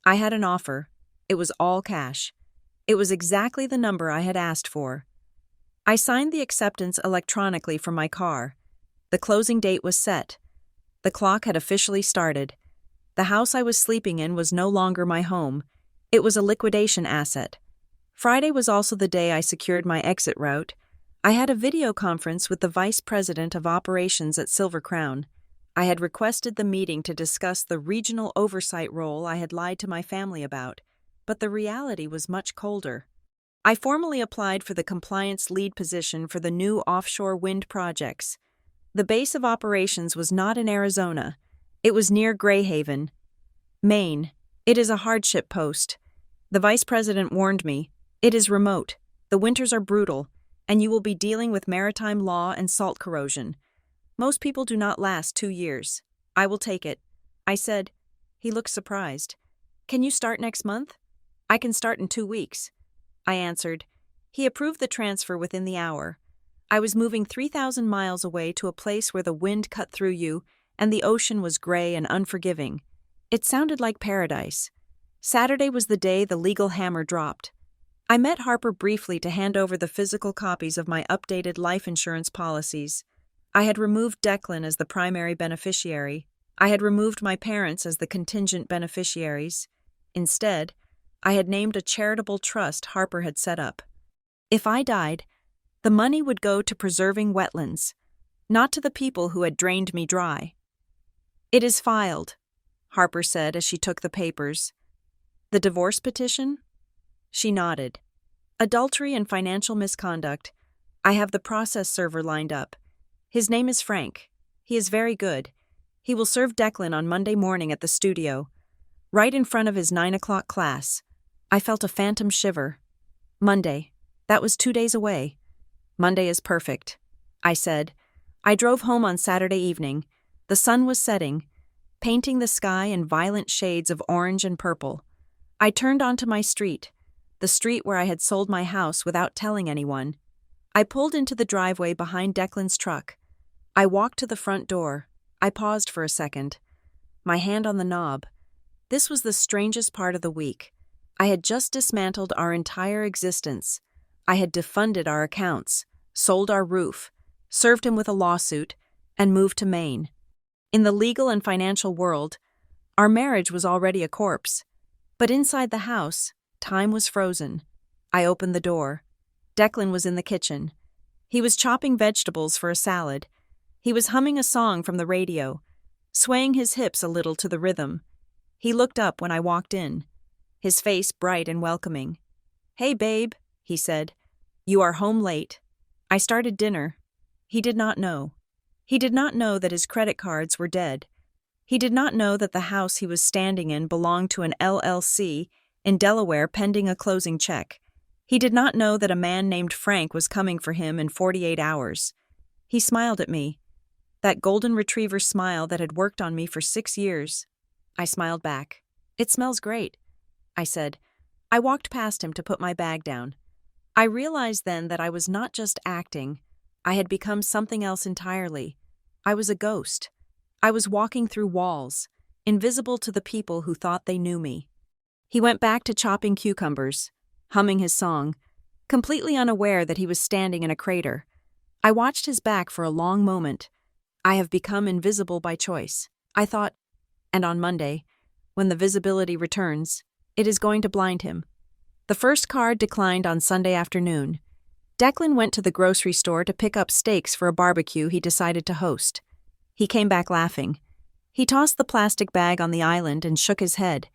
I had an offer. It was all cash. It was exactly the number I had asked for. I signed the acceptance electronically from my car. The closing date was set. The clock had officially started. The house I was sleeping in was no longer my home. It was a liquidation asset. Friday was also the day I secured my exit route. I had a video conference with the vice president of operations at Silver Crown. I had requested the meeting to discuss the regional oversight role I had lied to my family about. but the reality was much colder. I formally applied for the compliance lead position for the new offshore wind projects. The base of operations was not in Arizona. It was near Greyhaven, Maine. It is a hardship post. The vice president warned me. It is remote. The winters are brutal, and you will be dealing with maritime law and salt corrosion. Most people do not last 2 years. I will take it, I said. He looked surprised. Can you start next month? I can start in 2 weeks, I answered. He approved the transfer within the hour. I was moving 3,000 miles away to a place where the wind cut through you and the ocean was gray and unforgiving. It sounded like paradise. Saturday was the day the legal hammer dropped. I met Harper briefly to hand over the physical copies of my updated life insurance policies. I had removed Declan as the primary beneficiary. I had removed my parents as the contingent beneficiaries. Instead, I had named a charitable trust Harper had set up. If I died, the money would go to preserving wetlands, not to the people who had drained me dry. It is filed, Harper said as she took the papers. The divorce petition? She nodded. Adultery and financial misconduct. I have the process server lined up. His name is Frank. He is very good. He will serve Declan on Monday morning at the studio, right in front of his 9 o'clock class. I felt a phantom shiver. Monday. That was 2 days away. Monday is perfect, I said. I drove home on Saturday evening. The sun was setting, painting the sky in violent shades of orange and purple. I turned onto my street, the street where I had sold my house without telling anyone. I pulled into the driveway behind Declan's truck. I walked to the front door. I paused for a second, my hand on the knob. This was the strangest part of the week. I had just dismantled our entire existence. I had defunded our accounts, sold our roof, served him with a lawsuit, and moved to Maine. In the legal and financial world, our marriage was already a corpse. But inside the house, time was frozen. I opened the door. Declan was in the kitchen. He was chopping vegetables for a salad. He was humming a song from the radio, swaying his hips a little to the rhythm. He looked up when I walked in, his face bright and welcoming. "Hey, babe," he said. "You are home late." I started dinner. He did not know. He did not know that his credit cards were dead. He did not know that the house he was standing in belonged to an LLC in Delaware pending a closing check. He did not know that a man named Frank was coming for him in 48 hours. He smiled at me, that golden retriever smile that had worked on me for 6 years. I smiled back. "It smells great," I said. I walked past him to put my bag down. I realized then that I was not just acting. I had become something else entirely. I was a ghost. I was walking through walls, invisible to the people who thought they knew me. He went back to chopping cucumbers, humming his song, completely unaware that he was standing in a crater. I watched his back for a long moment. I have become invisible by choice, I thought, and on Monday, when the visibility returns, it is going to blind him. The first card declined on Sunday afternoon. Declan went to the grocery store to pick up steaks for a barbecue he decided to host. He came back laughing. He tossed the plastic bag on the island and shook his head.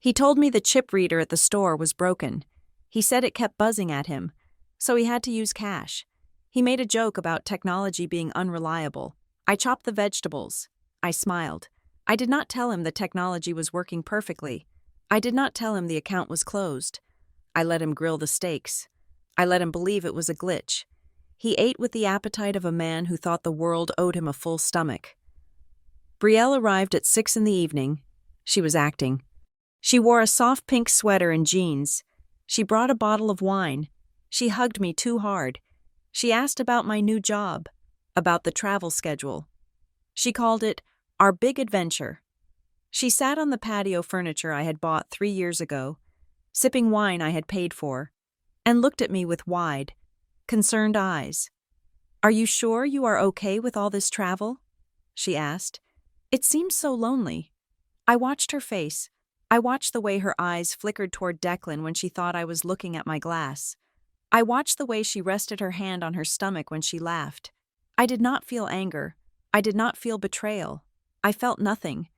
He told me the chip reader at the store was broken. He said it kept buzzing at him, so he had to use cash. He made a joke about technology being unreliable. I chopped the vegetables. I smiled. I did not tell him the technology was working perfectly. I did not tell him the account was closed. I let him grill the steaks. I let him believe it was a glitch. He ate with the appetite of a man who thought the world owed him a full stomach. Brielle arrived at 6 in the evening. She was acting. She wore a soft pink sweater and jeans. She brought a bottle of wine. She hugged me too hard. She asked about my new job, about the travel schedule. She called it our big adventure. She sat on the patio furniture I had bought 3 years ago, sipping wine I had paid for, and looked at me with wide, concerned eyes. "Are you sure you are okay with all this travel?" she asked. "It seems so lonely." I watched her face. I watched the way her eyes flickered toward Declan when she thought I was looking at my glass. I watched the way she rested her hand on her stomach when she laughed. I did not feel anger. I did not feel betrayal. I felt nothing.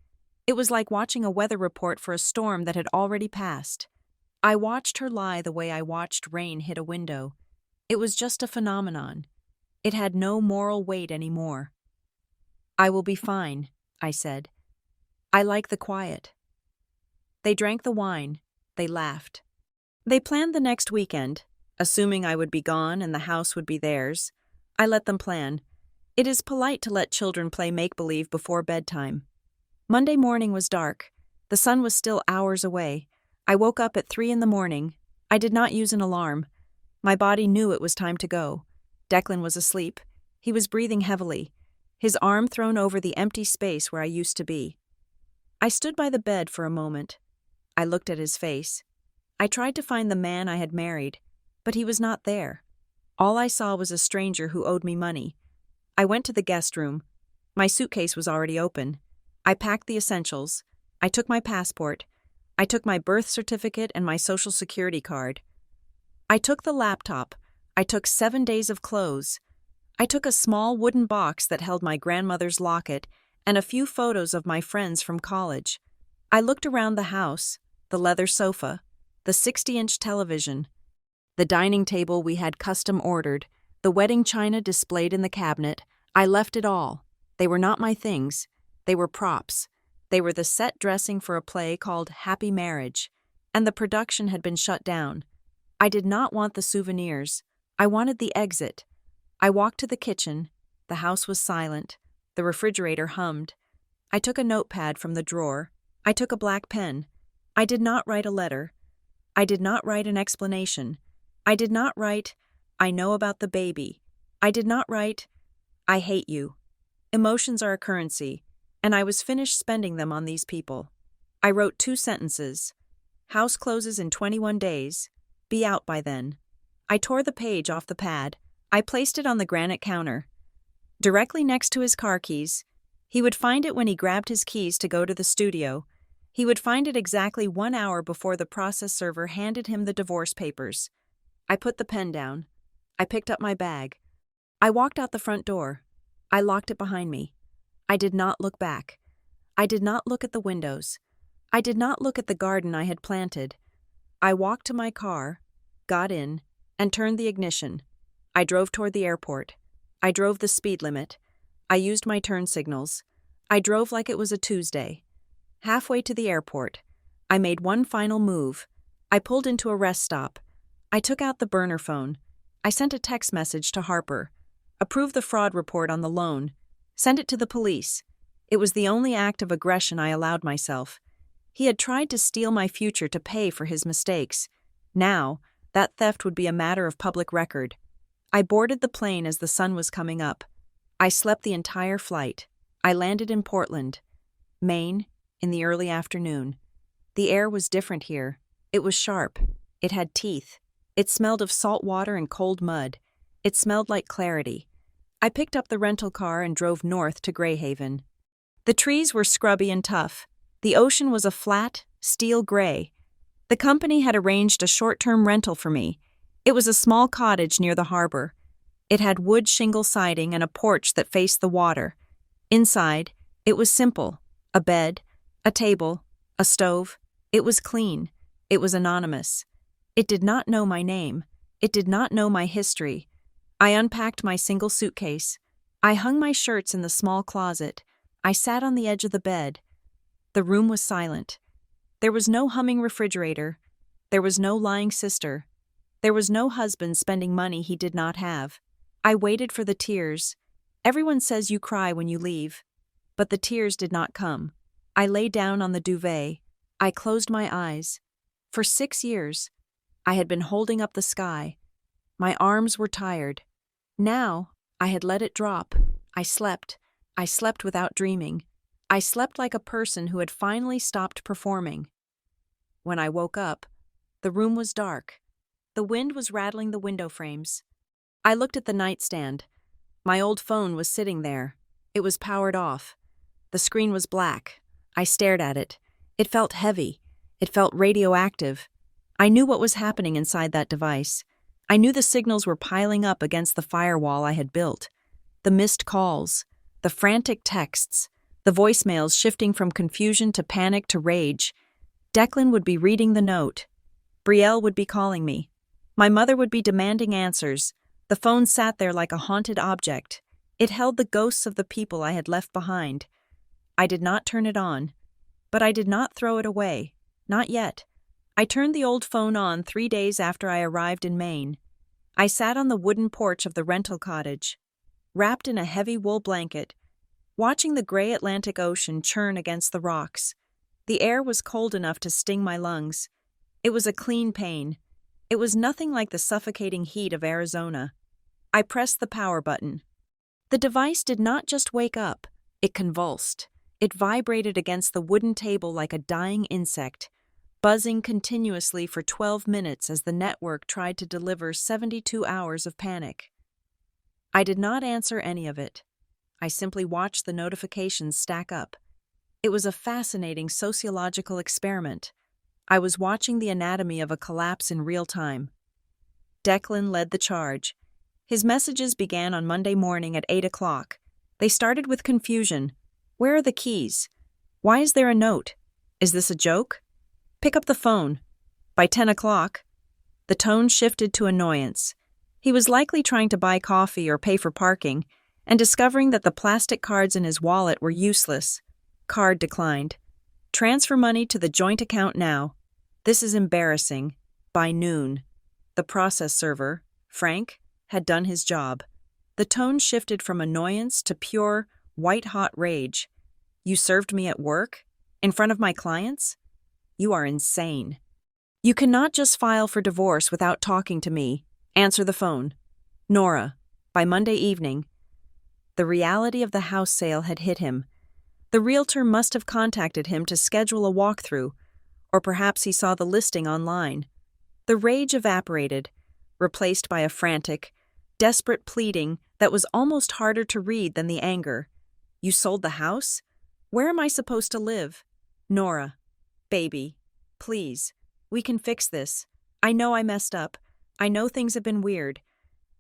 It was like watching a weather report for a storm that had already passed. I watched her lie the way I watched rain hit a window. It was just a phenomenon. It had no moral weight anymore. "I will be fine," I said. "I like the quiet." They drank the wine. They laughed. They planned the next weekend, assuming I would be gone and the house would be theirs. I let them plan. It is polite to let children play make-believe before bedtime. Monday morning was dark. The sun was still hours away. I woke up at 3 in the morning. I did not use an alarm. My body knew it was time to go. Declan was asleep. He was breathing heavily, his arm thrown over the empty space where I used to be. I stood by the bed for a moment. I looked at his face. I tried to find the man I had married, but he was not there. All I saw was a stranger who owed me money. I went to the guest room. My suitcase was already open. I packed the essentials. I took my passport. I took my birth certificate and my social security card. I took the laptop. I took 7 days of clothes. I took a small wooden box that held my grandmother's locket and a few photos of my friends from college. I looked around the house, the leather sofa, the 60-inch television, the dining table we had custom ordered, the wedding china displayed in the cabinet. I left it all. They were not my things. They were props. They were the set dressing for a play called Happy Marriage, and the production had been shut down. I did not want the souvenirs. I wanted the exit. I walked to the kitchen. The house was silent. The refrigerator hummed. I took a notepad from the drawer. I took a black pen. I did not write a letter. I did not write an explanation. I did not write, "I know about the baby." I did not write, "I hate you." Emotions are a currency, and I was finished spending them on these people. I wrote 2 sentences. "House closes in 21 days. Be out by then." I tore the page off the pad. I placed it on the granite counter, directly next to his car keys. He would find it when he grabbed his keys to go to the studio. He would find it exactly 1 hour before the process server handed him the divorce papers. I put the pen down. I picked up my bag. I walked out the front door. I locked it behind me. I did not look back. I did not look at the windows. I did not look at the garden I had planted. I walked to my car, got in, and turned the ignition. I drove toward the airport. I drove the speed limit. I used my turn signals. I drove like it was a Tuesday. Halfway to the airport, I made one final move. I pulled into a rest stop. I took out the burner phone. I sent a text message to Harper. Approved the fraud report on the loan. Sent it to the police. It was the only act of aggression I allowed myself. He had tried to steal my future to pay for his mistakes. Now, that theft would be a matter of public record. I boarded the plane as the sun was coming up. I slept the entire flight. I landed in Portland, Maine, in the early afternoon. The air was different here. It was sharp. It had teeth. It smelled of salt water and cold mud. It smelled like clarity. I picked up the rental car and drove north to Greyhaven. The trees were scrubby and tough. The ocean was a flat, steel gray. The company had arranged a short-term rental for me. It was a small cottage near the harbor. It had wood shingle siding and a porch that faced the water. Inside, it was simple. A bed, a table, a stove. It was clean. It was anonymous. It did not know my name. It did not know my history. I unpacked my single suitcase. I hung my shirts in the small closet. I sat on the edge of the bed. The room was silent. There was no humming refrigerator. There was no lying sister. There was no husband spending money he did not have. I waited for the tears. Everyone says you cry when you leave. But the tears did not come. I lay down on the duvet. I closed my eyes. For 6 years, I had been holding up the sky. My arms were tired. Now, I had let it drop. I slept. I slept without dreaming. I slept like a person who had finally stopped performing. When I woke up, the room was dark. The wind was rattling the window frames. I looked at the nightstand. My old phone was sitting there. It was powered off. The screen was black. I stared at it. It felt heavy. It felt radioactive. I knew what was happening inside that device. I knew the signals were piling up against the firewall I had built. The missed calls, the frantic texts, the voicemails shifting from confusion to panic to rage. Declan would be reading the note. Brielle would be calling me. My mother would be demanding answers. The phone sat there like a haunted object. It held the ghosts of the people I had left behind. I did not turn it on. But I did not throw it away. Not yet. I turned the old phone on 3 days after I arrived in Maine. I sat on the wooden porch of the rental cottage, wrapped in a heavy wool blanket, watching the gray Atlantic Ocean churn against the rocks. The air was cold enough to sting my lungs. It was a clean pain. It was nothing like the suffocating heat of Arizona. I pressed the power button. The device did not just wake up, it convulsed. It vibrated against the wooden table like a dying insect, buzzing continuously for 12 minutes as the network tried to deliver 72 hours of panic. I did not answer any of it. I simply watched the notifications stack up. It was a fascinating sociological experiment. I was watching the anatomy of a collapse in real time. Declan led the charge. His messages began on Monday morning at 8 o'clock. They started with confusion. Where are the keys? Why is there a note? Is this a joke? Pick up the phone. By 10 o'clock, the tone shifted to annoyance. He was likely trying to buy coffee or pay for parking, and discovering that the plastic cards in his wallet were useless. Card declined. Transfer money to the joint account now. This is embarrassing. By noon. The process server, Frank, had done his job. The tone shifted from annoyance to pure, white-hot rage. You served me at work? In front of my clients? You are insane. You cannot just file for divorce without talking to me. Answer the phone. Nora. By Monday evening. The reality of the house sale had hit him. The realtor must have contacted him to schedule a walkthrough, or perhaps he saw the listing online. The rage evaporated, replaced by a frantic, desperate pleading that was almost harder to read than the anger. You sold the house? Where am I supposed to live? Nora. Baby. Please. We can fix this. I know I messed up. I know things have been weird.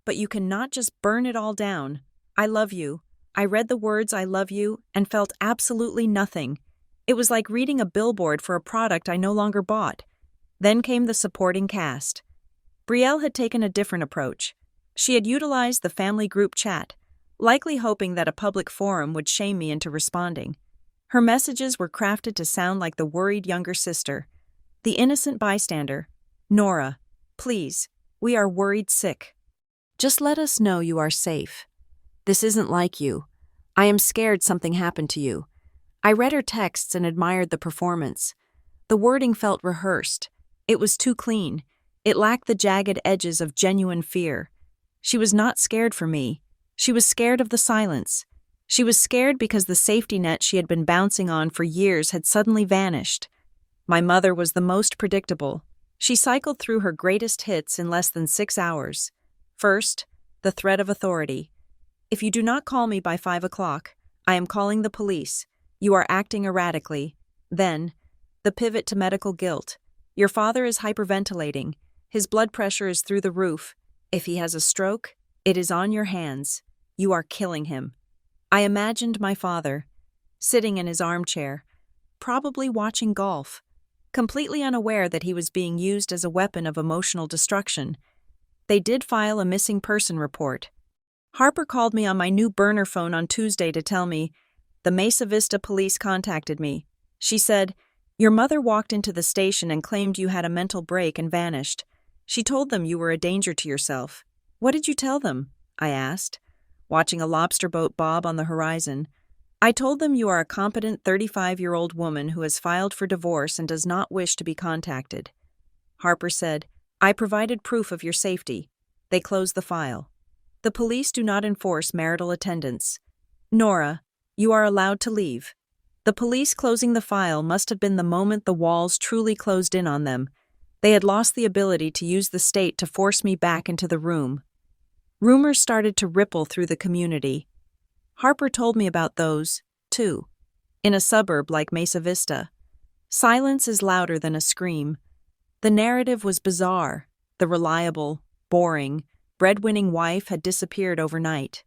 But you cannot just burn it all down. I love you. I read the words I love you and felt absolutely nothing. It was like reading a billboard for a product I no longer bought. Then came the supporting cast. Brielle had taken a different approach. She had utilized the family group chat, likely hoping that a public forum would shame me into responding. Her messages were crafted to sound like the worried younger sister, the innocent bystander. Nora, please, we are worried sick. Just let us know you are safe. This isn't like you. I am scared something happened to you. I read her texts and admired the performance. The wording felt rehearsed. It was too clean. It lacked the jagged edges of genuine fear. She was not scared for me. She was scared of the silence. She was scared because the safety net she had been bouncing on for years had suddenly vanished. My mother was the most predictable. She cycled through her greatest hits in less than 6 hours. First, the threat of authority. If you do not call me by 5 o'clock, I am calling the police. You are acting erratically. Then, the pivot to medical guilt. Your father is hyperventilating. His blood pressure is through the roof. If he has a stroke, it is on your hands. You are killing him. I imagined my father, sitting in his armchair, probably watching golf, completely unaware that he was being used as a weapon of emotional destruction. They did file a missing person report. Harper called me on my new burner phone on Tuesday to tell me the Mesa Vista police contacted me. She said, "Your mother walked into the station and claimed you had a mental break and vanished. She told them you were a danger to yourself." "What did you tell them?" I asked, watching a lobster boat bob on the horizon. "I told them you are a competent 35-year-old woman who has filed for divorce and does not wish to be contacted." Harper said, "I provided proof of your safety." They closed the file. The police do not enforce marital attendance. Nora, you are allowed to leave. The police closing the file must have been the moment the walls truly closed in on them. They had lost the ability to use the state to force me back into the room. Rumors started to ripple through the community. Harper told me about those, too. In a suburb like Mesa Vista, silence is louder than a scream. The narrative was bizarre. The reliable, boring, breadwinning wife had disappeared overnight.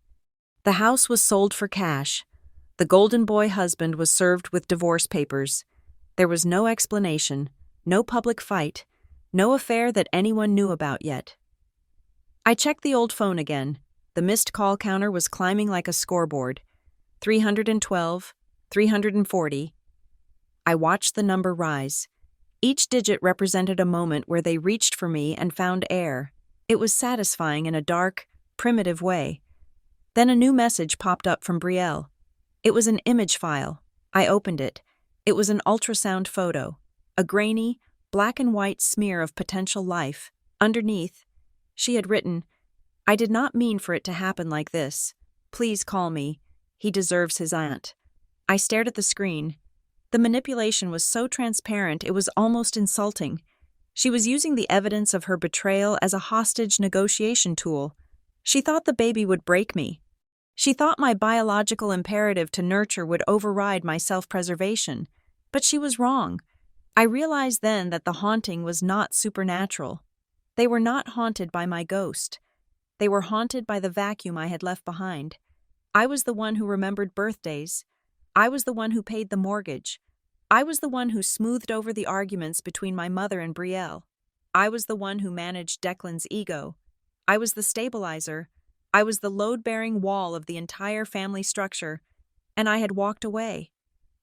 The house was sold for cash. The golden boy husband was served with divorce papers. There was no explanation, no public fight, No affair that anyone knew about yet. I checked the old phone again. The missed call counter was climbing like a scoreboard. 312, 340. I watched the number rise. Each digit represented a moment where they reached for me and found air. It was satisfying in a dark, primitive way. Then a new message popped up from Brielle. It was an image file. I opened it. It was an ultrasound photo, a grainy, black and white smear of potential life. Underneath, she had written, "I did not mean for it to happen like this. Please call me. He deserves his aunt." I stared at the screen. The manipulation was so transparent it was almost insulting. She was using the evidence of her betrayal as a hostage negotiation tool. She thought the baby would break me. She thought my biological imperative to nurture would override my self-preservation. But she was wrong. I realized then that the haunting was not supernatural. They were not haunted by my ghost. They were haunted by the vacuum I had left behind. I was the one who remembered birthdays. I was the one who paid the mortgage. I was the one who smoothed over the arguments between my mother and Brielle. I was the one who managed Declan's ego. I was the stabilizer. I was the load-bearing wall of the entire family structure, and I had walked away.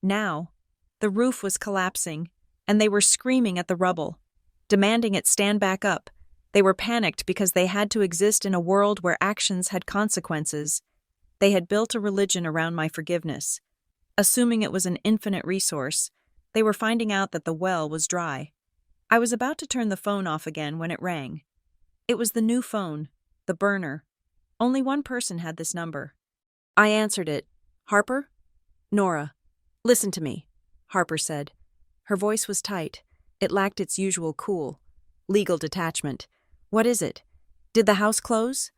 Now, the roof was collapsing, and they were screaming at the rubble, demanding it stand back up. They were panicked because they had to exist in a world where actions had consequences. They had built a religion around my forgiveness. Assuming it was an infinite resource, they were finding out that the well was dry. I was about to turn the phone off again when it rang. It was the new phone, the burner. Only one person had this number. I answered it. "Harper?" "Nora. Listen to me," Harper said. Her voice was tight. It lacked its usual cool, legal detachment. "What is it? Did the house close?"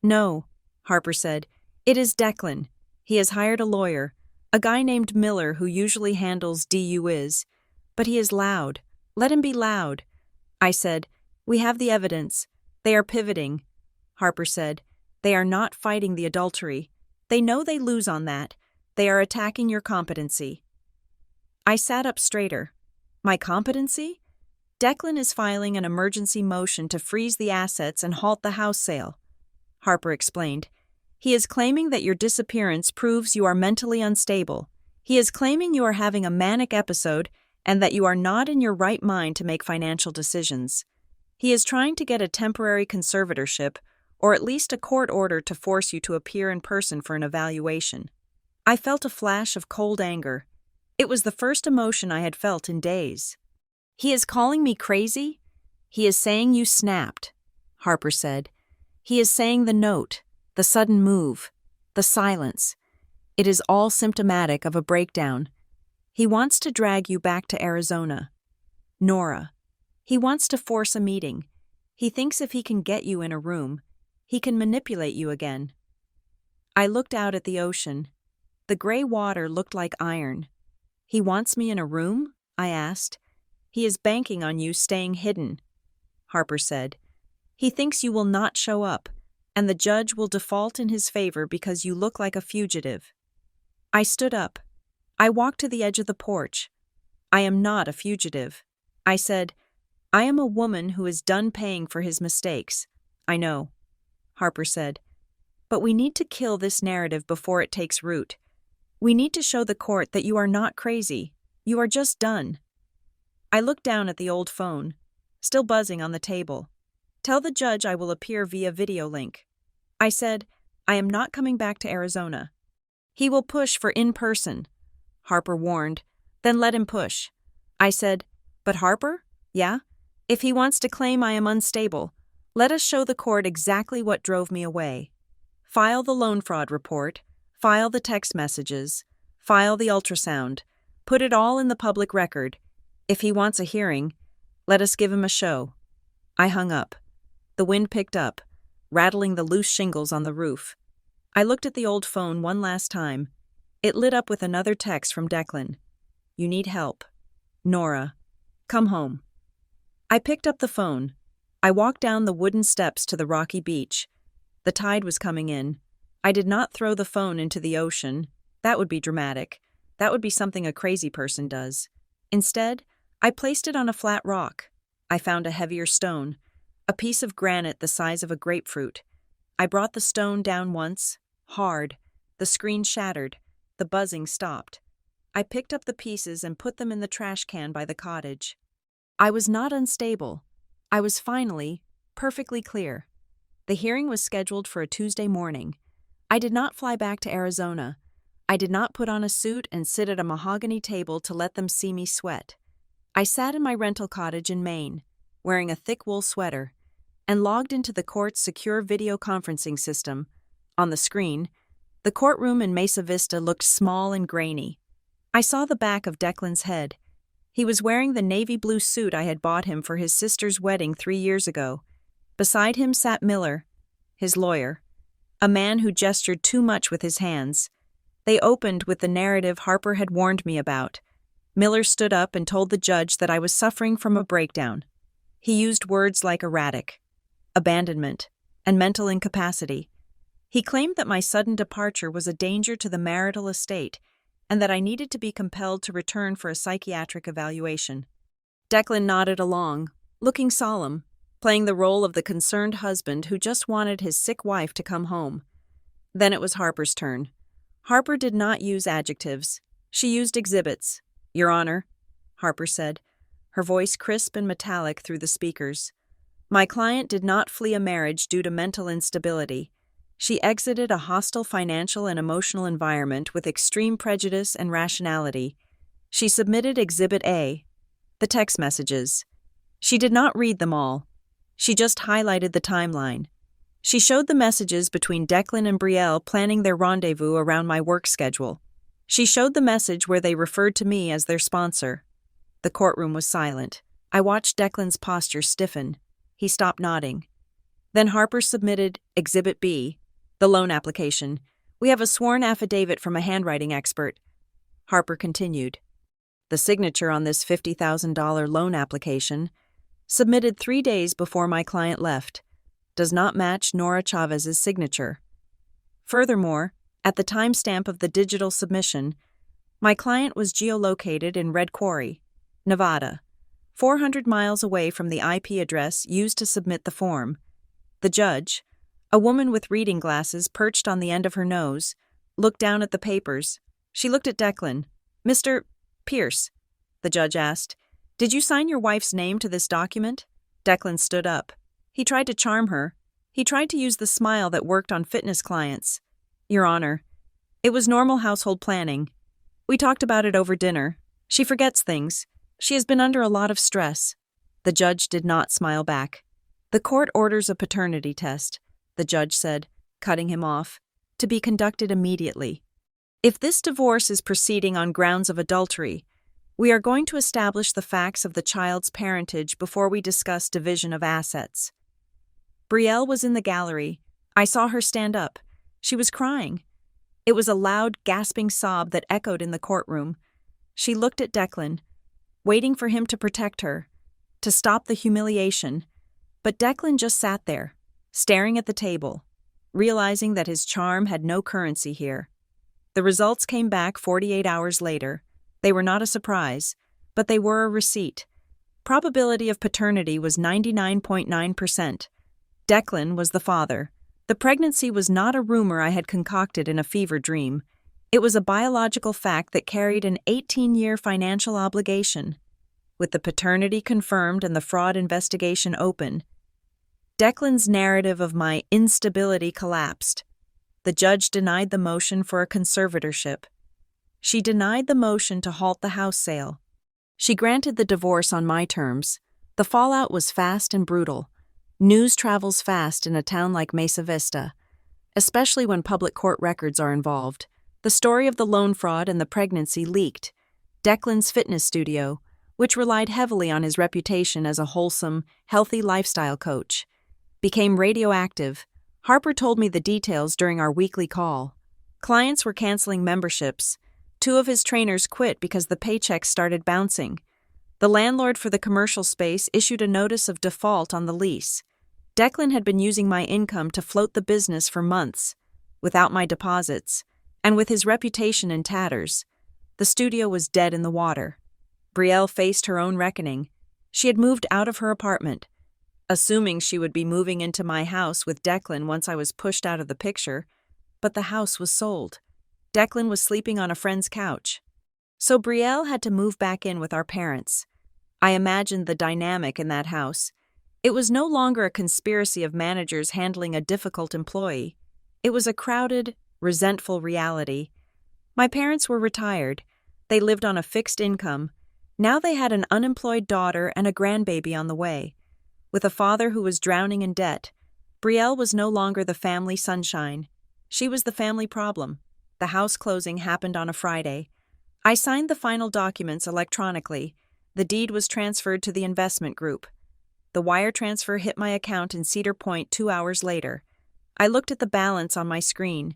"No," Harper said. "It is Declan. He has hired a lawyer, a guy named Miller who usually handles DUIs. But he is loud. Let him be loud." I said, "We have the evidence. They are pivoting." Harper said, "They are not fighting the adultery. They know they lose on that. They are attacking your competency." I sat up straighter. My competency? Declan is filing an emergency motion to freeze the assets and halt the house sale, Harper explained. He is claiming that your disappearance proves you are mentally unstable. He is claiming you are having a manic episode and that you are not in your right mind to make financial decisions. He is trying to get a temporary conservatorship or at least a court order to force you to appear in person for an evaluation. I felt a flash of cold anger. It was the first emotion I had felt in days. "He is calling me crazy? He is saying you snapped," Harper said. "He is saying the note, the sudden move, the silence. It is all symptomatic of a breakdown. He wants to drag you back to Arizona. Nora. He wants to force a meeting. He thinks if he can get you in a room, he can manipulate you again." I looked out at the ocean. The gray water looked like iron. "He wants me in a room?" I asked. "He is banking on you staying hidden," Harper said. "He thinks you will not show up, and the judge will default in his favor because you look like a fugitive." I stood up. I walked to the edge of the porch. "I am not a fugitive." I said, "I am a woman who is done paying for his mistakes." "I know," Harper said. "But we need to kill this narrative before it takes root. We need to show the court that you are not crazy. You are just done." I looked down at the old phone, still buzzing on the table. "Tell the judge I will appear via video link." I said, "I am not coming back to Arizona." "He will push for in-person," Harper warned. "Then let him push." I said, "But Harper? Yeah? If he wants to claim I am unstable, let us show the court exactly what drove me away. File the loan fraud report, file the text messages, file the ultrasound, put it all in the public record. If he wants a hearing, let us give him a show." I hung up. The wind picked up, rattling the loose shingles on the roof. I looked at the old phone one last time. It lit up with another text from Declan. "You need help. Nora. Come home." I picked up the phone. I walked down the wooden steps to the rocky beach. The tide was coming in. I did not throw the phone into the ocean. That would be dramatic. That would be something a crazy person does. Instead, I placed it on a flat rock. I found a heavier stone, a piece of granite the size of a grapefruit. I brought the stone down once, hard. The screen shattered. The buzzing stopped. I picked up the pieces and put them in the trash can by the cottage. I was not unstable. I was finally perfectly clear. The hearing was scheduled for a Tuesday morning. I did not fly back to Arizona. I did not put on a suit and sit at a mahogany table to let them see me sweat. I sat in my rental cottage in Maine, wearing a thick wool sweater, and logged into the court's secure video conferencing system. On the screen, the courtroom in Mesa Vista looked small and grainy. I saw the back of Declan's head. He was wearing the navy blue suit I had bought him for his sister's wedding 3 years ago. Beside him sat Miller, his lawyer, a man who gestured too much with his hands. They opened with the narrative Harper had warned me about. Miller stood up and told the judge that I was suffering from a breakdown. He used words like erratic, abandonment, and mental incapacity. He claimed that my sudden departure was a danger to the marital estate and that I needed to be compelled to return for a psychiatric evaluation. Declan nodded along, looking solemn, playing the role of the concerned husband who just wanted his sick wife to come home. Then it was Harper's turn. Harper did not use adjectives. She used exhibits. "Your Honor," Harper said, her voice crisp and metallic through the speakers. "My client did not flee a marriage due to mental instability. She exited a hostile financial and emotional environment with extreme prejudice and rationality. She submitted Exhibit A, the text messages. She did not read them all. She just highlighted the timeline. She showed the messages between Declan and Brielle planning their rendezvous around my work schedule. She showed the message where they referred to me as their sponsor." The courtroom was silent. I watched Declan's posture stiffen. He stopped nodding. Then Harper submitted Exhibit B, the loan application. "We have a sworn affidavit from a handwriting expert." Harper continued. "The signature on this $50,000 loan application, submitted 3 days before my client left, does not match Nora Chavez's signature. Furthermore, at the timestamp of the digital submission, my client was geolocated in Red Quarry, Nevada, 400 miles away from the IP address used to submit the form." The judge, a woman with reading glasses perched on the end of her nose, looked down at the papers. She looked at Declan. "Mr. Pierce," the judge asked, "did you sign your wife's name to this document?" Declan stood up. He tried to charm her. He tried to use the smile that worked on fitness clients. "Your Honor, it was normal household planning. We talked about it over dinner. She forgets things. She has been under a lot of stress." The judge did not smile back. "The court orders a paternity test," the judge said, cutting him off, "to be conducted immediately. If this divorce is proceeding on grounds of adultery, we are going to establish the facts of the child's parentage before we discuss division of assets." Brielle was in the gallery. I saw her stand up. She was crying. It was a loud, gasping sob that echoed in the courtroom. She looked at Declan, waiting for him to protect her, to stop the humiliation. But Declan just sat there, staring at the table, realizing that his charm had no currency here. The results came back 48 hours later. They were not a surprise, but they were a receipt. Probability of paternity was 99.9%. Declan was the father. The pregnancy was not a rumor I had concocted in a fever dream. It was a biological fact that carried an 18-year financial obligation. With the paternity confirmed and the fraud investigation open, Declan's narrative of my instability collapsed. The judge denied the motion for a conservatorship. She denied the motion to halt the house sale. She granted the divorce on my terms. The fallout was fast and brutal. News travels fast in a town like Mesa Vista, especially when public court records are involved. The story of the loan fraud and the pregnancy leaked. Declan's fitness studio, which relied heavily on his reputation as a wholesome, healthy lifestyle coach, became radioactive. Harper told me the details during our weekly call. Clients were canceling memberships. 2 of his trainers quit because the paychecks started bouncing. The landlord for the commercial space issued a notice of default on the lease. Declan had been using my income to float the business for months, without my deposits, and with his reputation in tatters. The studio was dead in the water. Brielle faced her own reckoning. She had moved out of her apartment, assuming she would be moving into my house with Declan once I was pushed out of the picture, but the house was sold. Declan was sleeping on a friend's couch. So Brielle had to move back in with our parents. I imagined the dynamic in that house. It was no longer a conspiracy of managers handling a difficult employee. It was a crowded, resentful reality. My parents were retired. They lived on a fixed income. Now they had an unemployed daughter and a grandbaby on the way. With a father who was drowning in debt, Brielle was no longer the family sunshine. She was the family problem. The house closing happened on a Friday. I signed the final documents electronically. The deed was transferred to the investment group. The wire transfer hit my account in Cedar Point 2 hours later. I looked at the balance on my screen.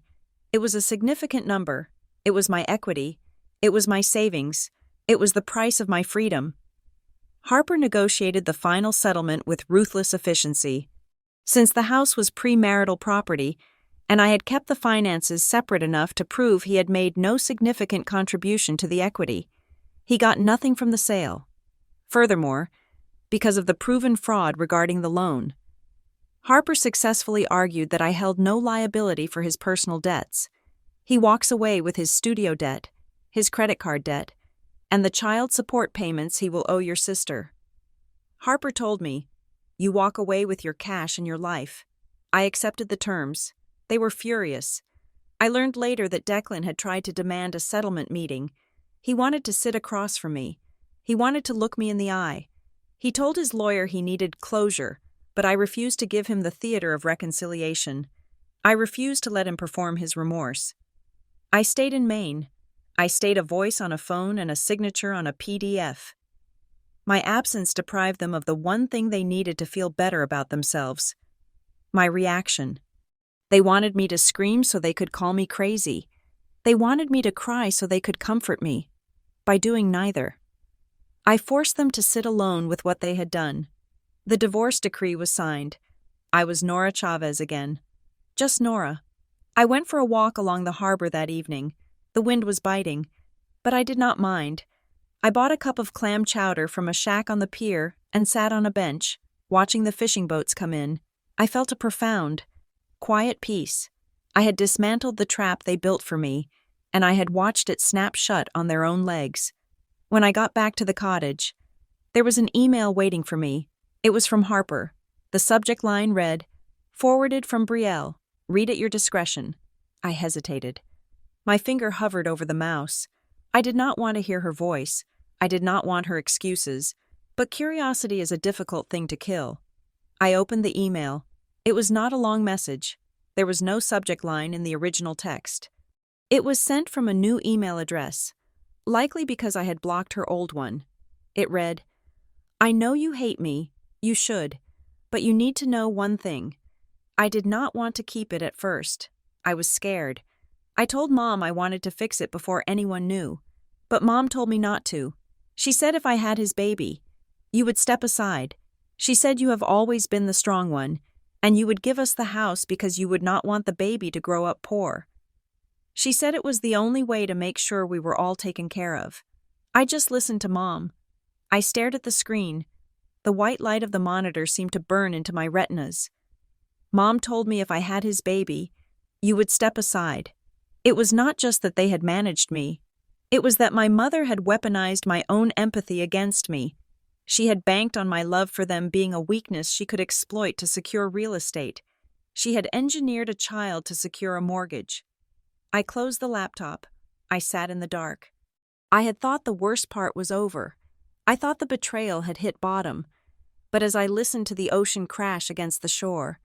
It was a significant number. It was my equity. It was my savings. It was the price of my freedom. Harper negotiated the final settlement with ruthless efficiency. Since the house was premarital property, and I had kept the finances separate enough to prove he had made no significant contribution to the equity, he got nothing from the sale. Furthermore, because of the proven fraud regarding the loan, Harper successfully argued that I held no liability for his personal debts. He walks away with his studio debt, his credit card debt, and the child support payments he will owe your sister. Harper told me, "You walk away with your cash and your life." I accepted the terms. They were furious. I learned later that Declan had tried to demand a settlement meeting. He wanted to sit across from me. He wanted to look me in the eye. He told his lawyer he needed closure, but I refused to give him the theater of reconciliation. I refused to let him perform his remorse. I stayed in Maine. I stayed a voice on a phone and a signature on a PDF. My absence deprived them of the one thing they needed to feel better about themselves: my reaction. They wanted me to scream so they could call me crazy. They wanted me to cry so they could comfort me. By doing neither, I forced them to sit alone with what they had done. The divorce decree was signed. I was Nora Chavez again. Just Nora. I went for a walk along the harbor that evening. The wind was biting, but I did not mind. I bought a cup of clam chowder from a shack on the pier and sat on a bench, watching the fishing boats come in. I felt a profound, quiet peace. I had dismantled the trap they built for me, and I had watched it snap shut on their own legs. When I got back to the cottage, there was an email waiting for me. It was from Harper. The subject line read, "Forwarded from Brielle. Read at your discretion." I hesitated. My finger hovered over the mouse. I did not want to hear her voice. I did not want her excuses. But curiosity is a difficult thing to kill. I opened the email. It was not a long message. There was no subject line in the original text. It was sent from a new email address, likely because I had blocked her old one. It read, "I know you hate me. You should. But you need to know one thing. I did not want to keep it at first. I was scared. I told Mom I wanted to fix it before anyone knew. But Mom told me not to. She said if I had his baby, you would step aside. She said you have always been the strong one, and you would give us the house because you would not want the baby to grow up poor. She said it was the only way to make sure we were all taken care of." I just listened to Mom. I stared at the screen. The white light of the monitor seemed to burn into my retinas. Mom told me if I had his baby, you would step aside. It was not just that they had managed me. It was that my mother had weaponized my own empathy against me. She had banked on my love for them being a weakness she could exploit to secure real estate. She had engineered a child to secure a mortgage. I closed the laptop. I sat in the dark. I had thought the worst part was over. I thought the betrayal had hit bottom. But as I listened to the ocean crash against the shore,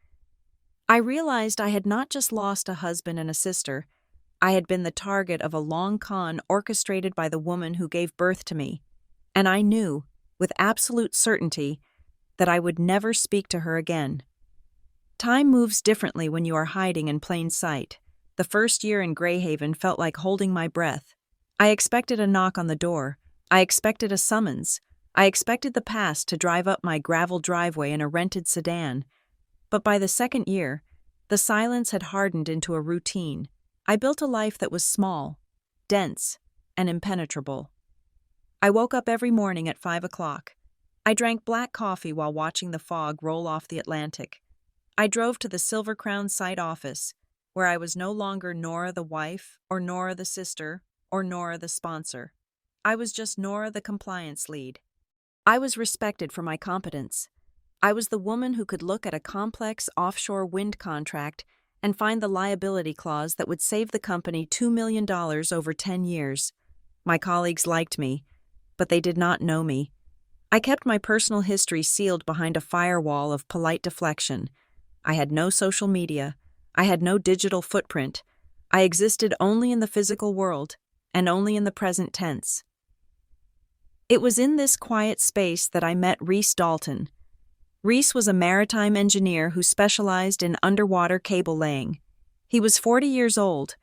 I realized I had not just lost a husband and a sister. I had been the target of a long con orchestrated by the woman who gave birth to me, and I knew, with absolute certainty, that I would never speak to her again. Time moves differently when you are hiding in plain sight. The first year in Greyhaven felt like holding my breath. I expected a knock on the door. I expected a summons. I expected the past to drive up my gravel driveway in a rented sedan. But by the second year, the silence had hardened into a routine. I built a life that was small, dense, and impenetrable. I woke up every morning at 5 o'clock. I drank black coffee while watching the fog roll off the Atlantic. I drove to the Silver Crown site office, where I was no longer Nora the wife, or Nora the sister, or Nora the sponsor. I was just Nora the compliance lead. I was respected for my competence. I was the woman who could look at a complex offshore wind contract and find the liability clause that would save the company $2 million over 10 years. My colleagues liked me, but they did not know me. I kept my personal history sealed behind a firewall of polite deflection. I had no social media. I had no digital footprint. I existed only in the physical world, and only in the present tense. It was in this quiet space that I met Reese Dalton. Reese was a maritime engineer who specialized in underwater cable laying. He was 40 years old,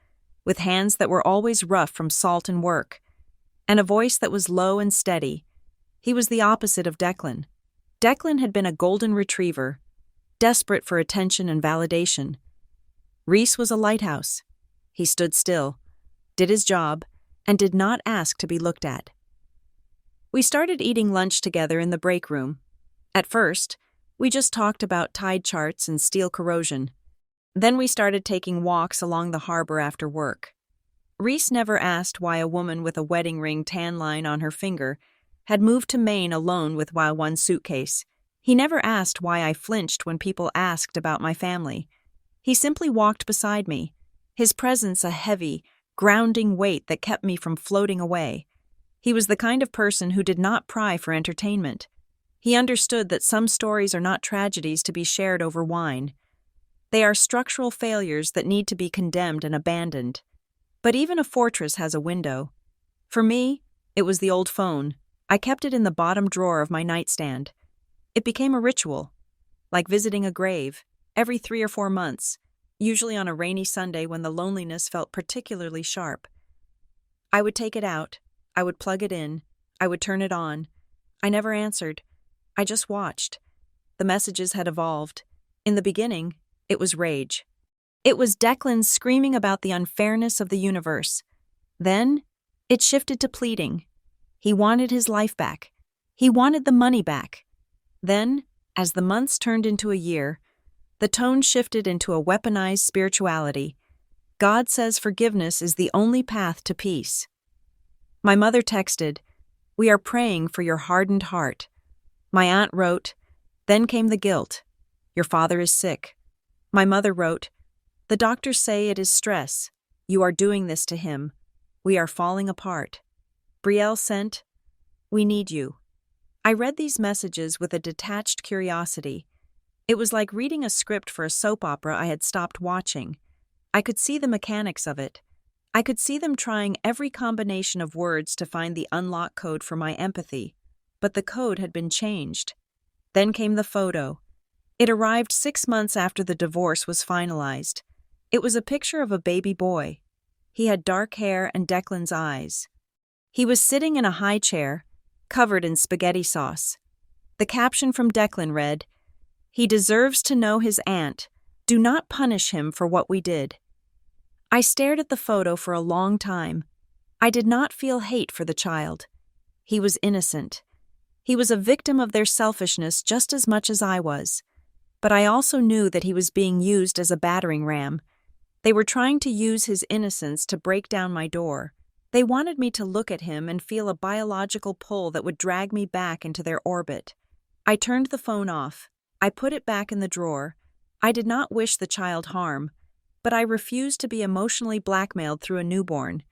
with hands that were always rough from salt and work, and a voice that was low and steady. He was the opposite of Declan. Declan had been a golden retriever, desperate for attention and validation. Reese was a lighthouse. He stood still, did his job, and did not ask to be looked at. We started eating lunch together in the break room. At first, we just talked about tide charts and steel corrosion. Then we started taking walks along the harbor after work. Reese never asked why a woman with a wedding ring tan line on her finger had moved to Maine alone with one suitcase. He never asked why I flinched when people asked about my family. He simply walked beside me, his presence a heavy, grounding weight that kept me from floating away. He was the kind of person who did not pry for entertainment. He understood that some stories are not tragedies to be shared over wine. They are structural failures that need to be condemned and abandoned. But even a fortress has a window. For me, it was the old phone. I kept it in the bottom drawer of my nightstand. It became a ritual, like visiting a grave, every 3 or 4 months, usually on a rainy Sunday when the loneliness felt particularly sharp. I would take it out, I would plug it in, I would turn it on. I never answered. I just watched. The messages had evolved. In the beginning, it was rage. It was Declan screaming about the unfairness of the universe. Then, it shifted to pleading. He wanted his life back. He wanted the money back. Then, as the months turned into a year, the tone shifted into a weaponized spirituality. God says forgiveness is the only path to peace. My mother texted, "We are praying for your hardened heart." My aunt wrote, "Then came the guilt. Your father is sick." My mother wrote, "The doctors say it is stress. You are doing this to him. We are falling apart." Brielle sent, "We need you." I read these messages with a detached curiosity. It was like reading a script for a soap opera I had stopped watching. I could see the mechanics of it. I could see them trying every combination of words to find the unlock code for my empathy, but the code had been changed. Then came the photo. It arrived 6 months after the divorce was finalized. It was a picture of a baby boy. He had dark hair and Declan's eyes. He was sitting in a high chair, covered in spaghetti sauce. The caption from Declan read, "He deserves to know his aunt. Do not punish him for what we did." I stared at the photo for a long time. I did not feel hate for the child. He was innocent. He was a victim of their selfishness just as much as I was. But I also knew that he was being used as a battering ram. They were trying to use his innocence to break down my door. They wanted me to look at him and feel a biological pull that would drag me back into their orbit. I turned the phone off. I put it back in the drawer. I did not wish the child harm, but I refused to be emotionally blackmailed through a newborn.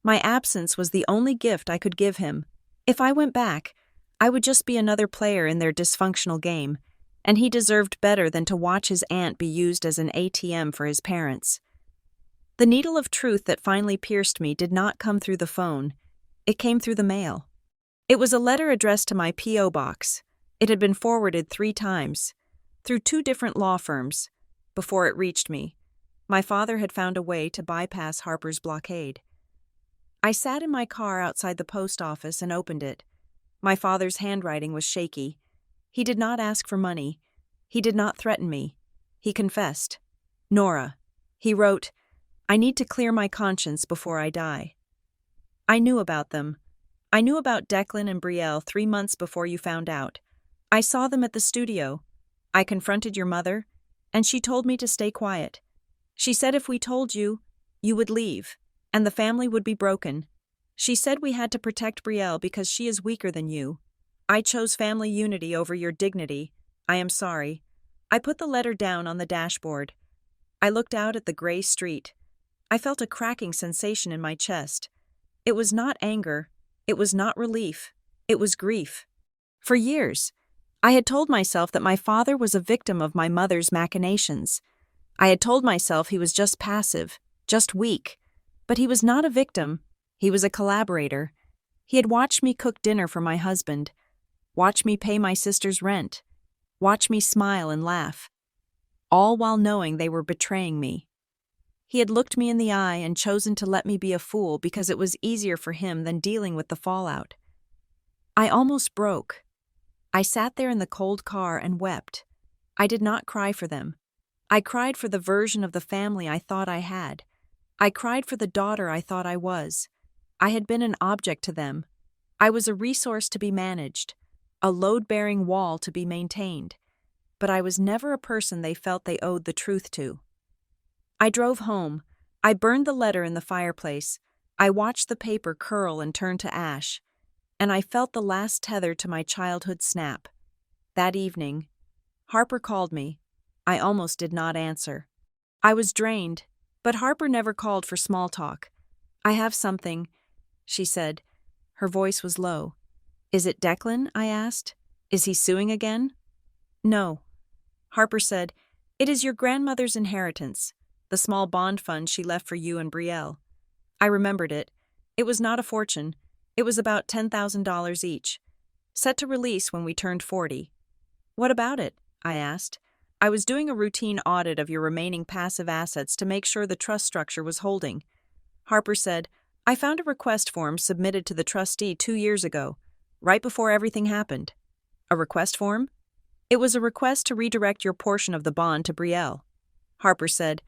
My absence was the only gift I could give him. If I went back, I would just be another player in their dysfunctional game, and he deserved better than to watch his aunt be used as an ATM for his parents. The needle of truth that finally pierced me did not come through the phone. It came through the mail. It was a letter addressed to my P.O. box. It had been forwarded 3 times, through 2 different law firms, before it reached me. My father had found a way to bypass Harper's blockade. I sat in my car outside the post office and opened it. My father's handwriting was shaky. He did not ask for money. He did not threaten me. He confessed. "Nora," he wrote, "I need to clear my conscience before I die." I knew about them. I knew about Declan and Brielle 3 months before you found out. I saw them at the studio. I confronted your mother, and she told me to stay quiet. She said if we told you, you would leave, and the family would be broken. She said we had to protect Brielle because she is weaker than you. I chose family unity over your dignity. I am sorry. I put the letter down on the dashboard. I looked out at the gray street. I felt a cracking sensation in my chest. It was not anger. It was not relief. It was grief. For years, I had told myself that my father was a victim of my mother's machinations. I had told myself he was just passive, just weak. But he was not a victim. He was a collaborator. He had watched me cook dinner for my husband, watched me pay my sister's rent, watched me smile and laugh, all while knowing they were betraying me. He had looked me in the eye and chosen to let me be a fool because it was easier for him than dealing with the fallout. I almost broke. I sat there in the cold car and wept. I did not cry for them. I cried for the version of the family I thought I had. I cried for the daughter I thought I was. I had been an object to them. I was a resource to be managed, a load-bearing wall to be maintained. But I was never a person they felt they owed the truth to. I drove home. I burned the letter in the fireplace. I watched the paper curl and turn to ash. And I felt the last tether to my childhood snap. That evening, Harper called me. I almost did not answer. I was drained, but Harper never called for small talk. I have something, she said. Her voice was low. Is it Declan? I asked. Is he suing again? No. Harper said, it is your grandmother's inheritance, the small bond fund she left for you and Brielle. I remembered it. It was not a fortune. It was about $10,000 each, set to release when we turned 40. What about it? I asked. I was doing a routine audit of your remaining passive assets to make sure the trust structure was holding. Harper said, I found a request form submitted to the trustee 2 years ago, right before everything happened. A request form? It was a request to redirect your portion of the bond to Brielle. Harper said,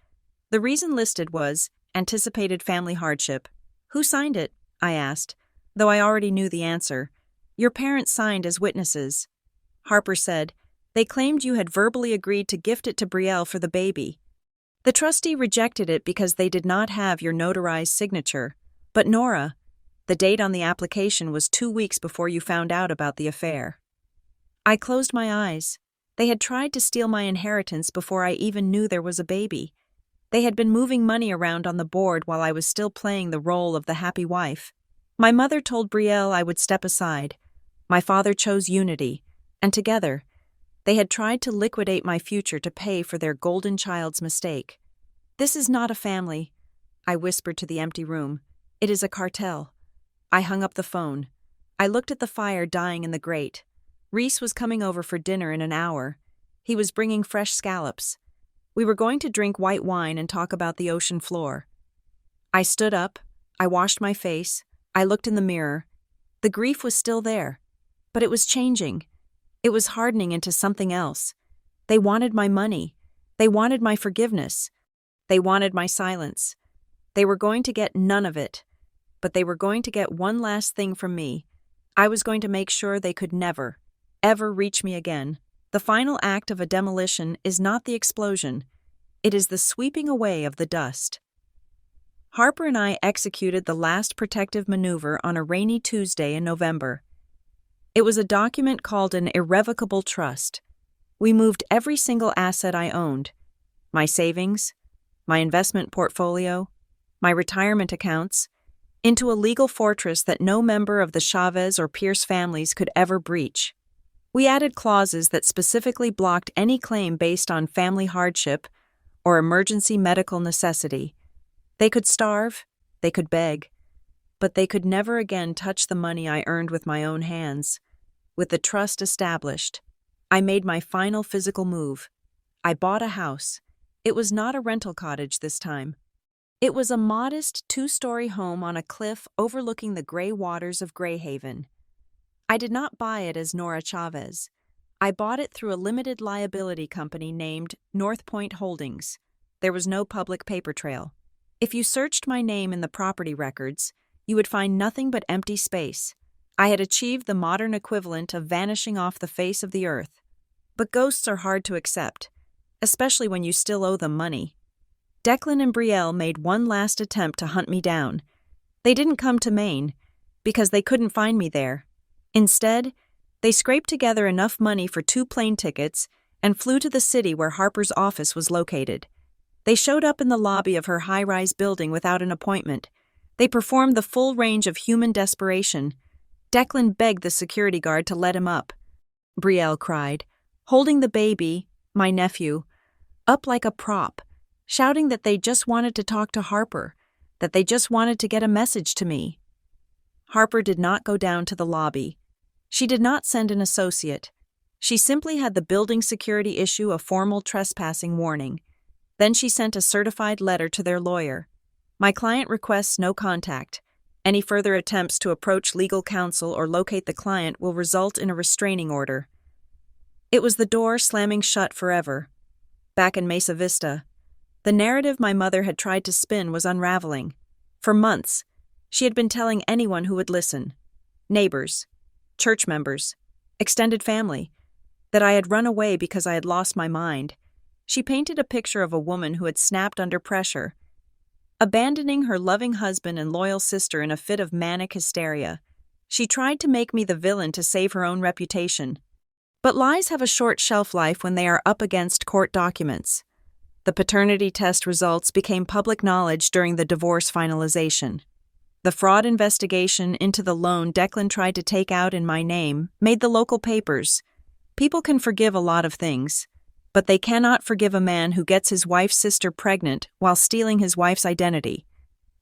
the reason listed was anticipated family hardship. Who signed it? I asked, though I already knew the answer. Your parents signed as witnesses. Harper said, they claimed you had verbally agreed to gift it to Brielle for the baby. The trustee rejected it because they did not have your notarized signature. But Nora, the date on the application was 2 weeks before you found out about the affair. I closed my eyes. They had tried to steal my inheritance before I even knew there was a baby. They had been moving money around on the board while I was still playing the role of the happy wife. My mother told Brielle I would step aside. My father chose unity, and together, they had tried to liquidate my future to pay for their golden child's mistake. This is not a family, I whispered to the empty room. It is a cartel. I hung up the phone. I looked at the fire dying in the grate. Reese was coming over for dinner in an hour. He was bringing fresh scallops. We were going to drink white wine and talk about the ocean floor. I stood up. I washed my face. I looked in the mirror. The grief was still there, but it was changing. It was hardening into something else. They wanted my money. They wanted my forgiveness. They wanted my silence. They were going to get none of it, but they were going to get one last thing from me. I was going to make sure they could never, ever reach me again. The final act of a demolition is not the explosion. It is the sweeping away of the dust. Harper and I executed the last protective maneuver on a rainy Tuesday in November. It was a document called an irrevocable trust. We moved every single asset I owned, my savings, my investment portfolio, my retirement accounts, into a legal fortress that no member of the Chavez or Pierce families could ever breach. We added clauses that specifically blocked any claim based on family hardship or emergency medical necessity. They could starve, they could beg, but they could never again touch the money I earned with my own hands. With the trust established, I made my final physical move. I bought a house. It was not a rental cottage this time. It was a modest 2-story home on a cliff overlooking the gray waters of Greyhaven. I did not buy it as Nora Chavez. I bought it through a limited liability company named North Point Holdings. There was no public paper trail. If you searched my name in the property records, you would find nothing but empty space. I had achieved the modern equivalent of vanishing off the face of the earth. But ghosts are hard to accept, especially when you still owe them money. Declan and Brielle made one last attempt to hunt me down. They didn't come to Maine, because they couldn't find me there. Instead, they scraped together enough money for 2 plane tickets and flew to the city where Harper's office was located. They showed up in the lobby of her high-rise building without an appointment. They performed the full range of human desperation. Declan begged the security guard to let him up. Brielle cried, holding the baby, my nephew, up like a prop, shouting that they just wanted to talk to Harper, that they just wanted to get a message to me. Harper did not go down to the lobby. She did not send an associate. She simply had the building security issue a formal trespassing warning. Then she sent a certified letter to their lawyer. My client requests no contact. Any further attempts to approach legal counsel or locate the client will result in a restraining order. It was the door slamming shut forever. Back in Mesa Vista, the narrative my mother had tried to spin was unraveling. For months, she had been telling anyone who would listen, neighbors, church members, extended family, that I had run away because I had lost my mind. She painted a picture of a woman who had snapped under pressure, abandoning her loving husband and loyal sister in a fit of manic hysteria. She tried to make me the villain to save her own reputation. But lies have a short shelf life when they are up against court documents. The paternity test results became public knowledge during the divorce finalization. The fraud investigation into the loan Declan tried to take out in my name made the local papers. People can forgive a lot of things, but they cannot forgive a man who gets his wife's sister pregnant while stealing his wife's identity.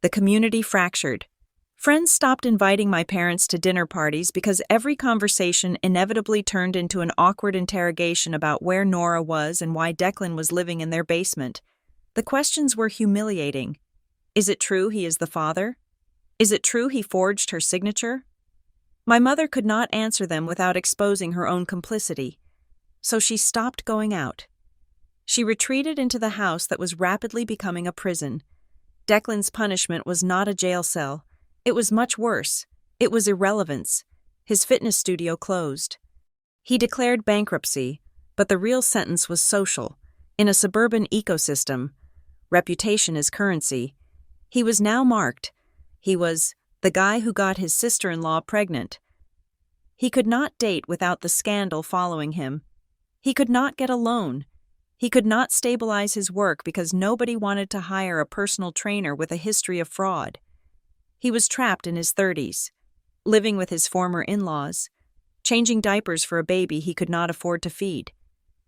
The community fractured. Friends stopped inviting my parents to dinner parties because every conversation inevitably turned into an awkward interrogation about where Nora was and why Declan was living in their basement. The questions were humiliating. Is it true he is the father? Is it true he forged her signature? My mother could not answer them without exposing her own complicity, so she stopped going out. She retreated into the house that was rapidly becoming a prison. Declan's punishment was not a jail cell. It was much worse. It was irrelevance. His fitness studio closed. He declared bankruptcy, but the real sentence was social. In a suburban ecosystem, reputation is currency. He was now marked. He was the guy who got his sister-in-law pregnant. He could not date without the scandal following him. He could not get a loan. He could not stabilize his work because nobody wanted to hire a personal trainer with a history of fraud. He was trapped in his 30s, living with his former in-laws, changing diapers for a baby he could not afford to feed.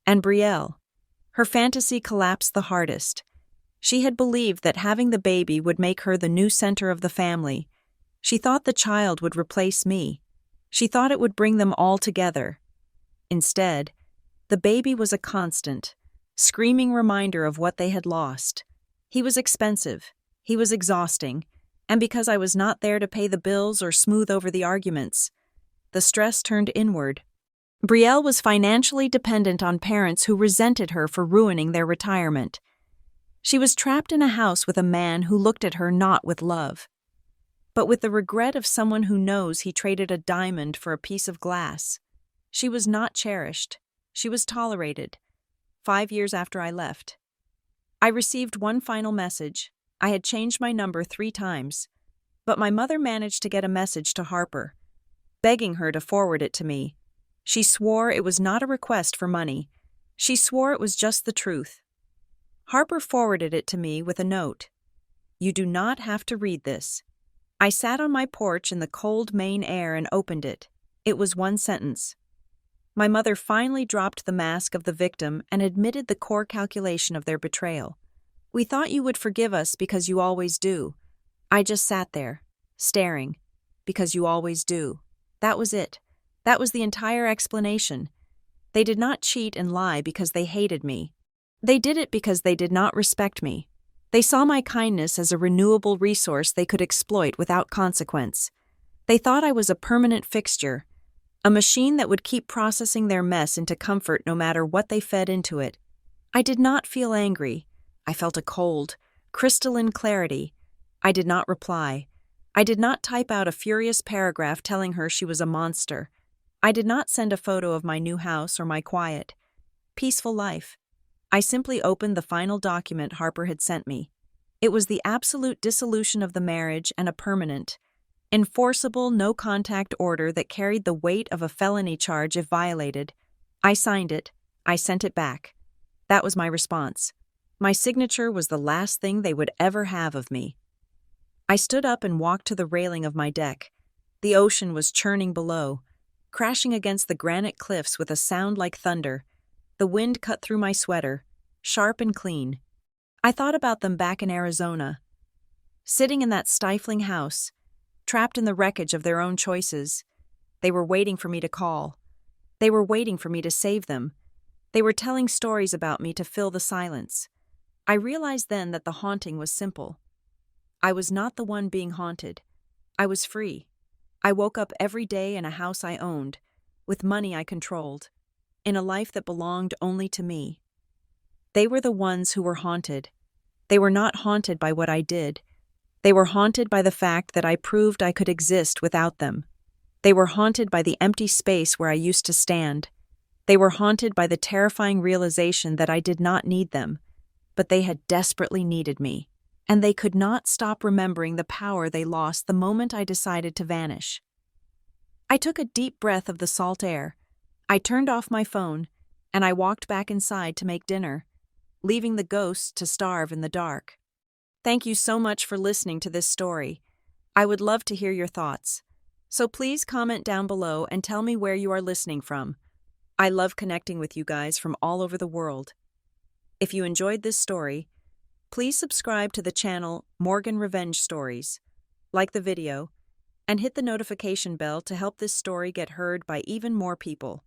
And Brielle, her fantasy collapsed the hardest. She had believed that having the baby would make her the new center of the family. She thought the child would replace me. She thought it would bring them all together. Instead, the baby was a constant, screaming reminder of what they had lost. He was expensive. He was exhausting. And because I was not there to pay the bills or smooth over the arguments, the stress turned inward. Brielle was financially dependent on parents who resented her for ruining their retirement. She was trapped in a house with a man who looked at her not with love, but with the regret of someone who knows he traded a diamond for a piece of glass. She was not cherished. She was tolerated. 5 years after I left, I received one final message. I had changed my number 3 times, but my mother managed to get a message to Harper, begging her to forward it to me. She swore it was not a request for money. She swore it was just the truth. Harper forwarded it to me with a note. You do not have to read this. I sat on my porch in the cold Maine air and opened it. It was one sentence. My mother finally dropped the mask of the victim and admitted the core calculation of their betrayal. We thought you would forgive us because you always do. I just sat there, staring, because you always do. That was it. That was the entire explanation. They did not cheat and lie because they hated me. They did it because they did not respect me. They saw my kindness as a renewable resource they could exploit without consequence. They thought I was a permanent fixture, a machine that would keep processing their mess into comfort no matter what they fed into it. I did not feel angry. I felt a cold, crystalline clarity. I did not reply. I did not type out a furious paragraph telling her she was a monster. I did not send a photo of my new house or my quiet, peaceful life. I simply opened the final document Harper had sent me. It was the absolute dissolution of the marriage and a permanent, enforceable no-contact order that carried the weight of a felony charge if violated. I signed it. I sent it back. That was my response. My signature was the last thing they would ever have of me. I stood up and walked to the railing of my deck. The ocean was churning below, crashing against the granite cliffs with a sound like thunder. The wind cut through my sweater, sharp and clean. I thought about them back in Arizona, sitting in that stifling house, trapped in the wreckage of their own choices. They were waiting for me to call. They were waiting for me to save them. They were telling stories about me to fill the silence. I realized then that the haunting was simple. I was not the one being haunted. I was free. I woke up every day in a house I owned, with money I controlled, in a life that belonged only to me. They were the ones who were haunted. They were not haunted by what I did. They were haunted by the fact that I proved I could exist without them. They were haunted by the empty space where I used to stand. They were haunted by the terrifying realization that I did not need them, but they had desperately needed me, and they could not stop remembering the power they lost the moment I decided to vanish. I took a deep breath of the salt air. I turned off my phone, and I walked back inside to make dinner, leaving the ghosts to starve in the dark. Thank you so much for listening to this story. I would love to hear your thoughts. So please comment down below and tell me where you are listening from. I love connecting with you guys from all over the world. If you enjoyed this story, please subscribe to the channel Morgan Revenge Stories, like the video, and hit the notification bell to help this story get heard by even more people.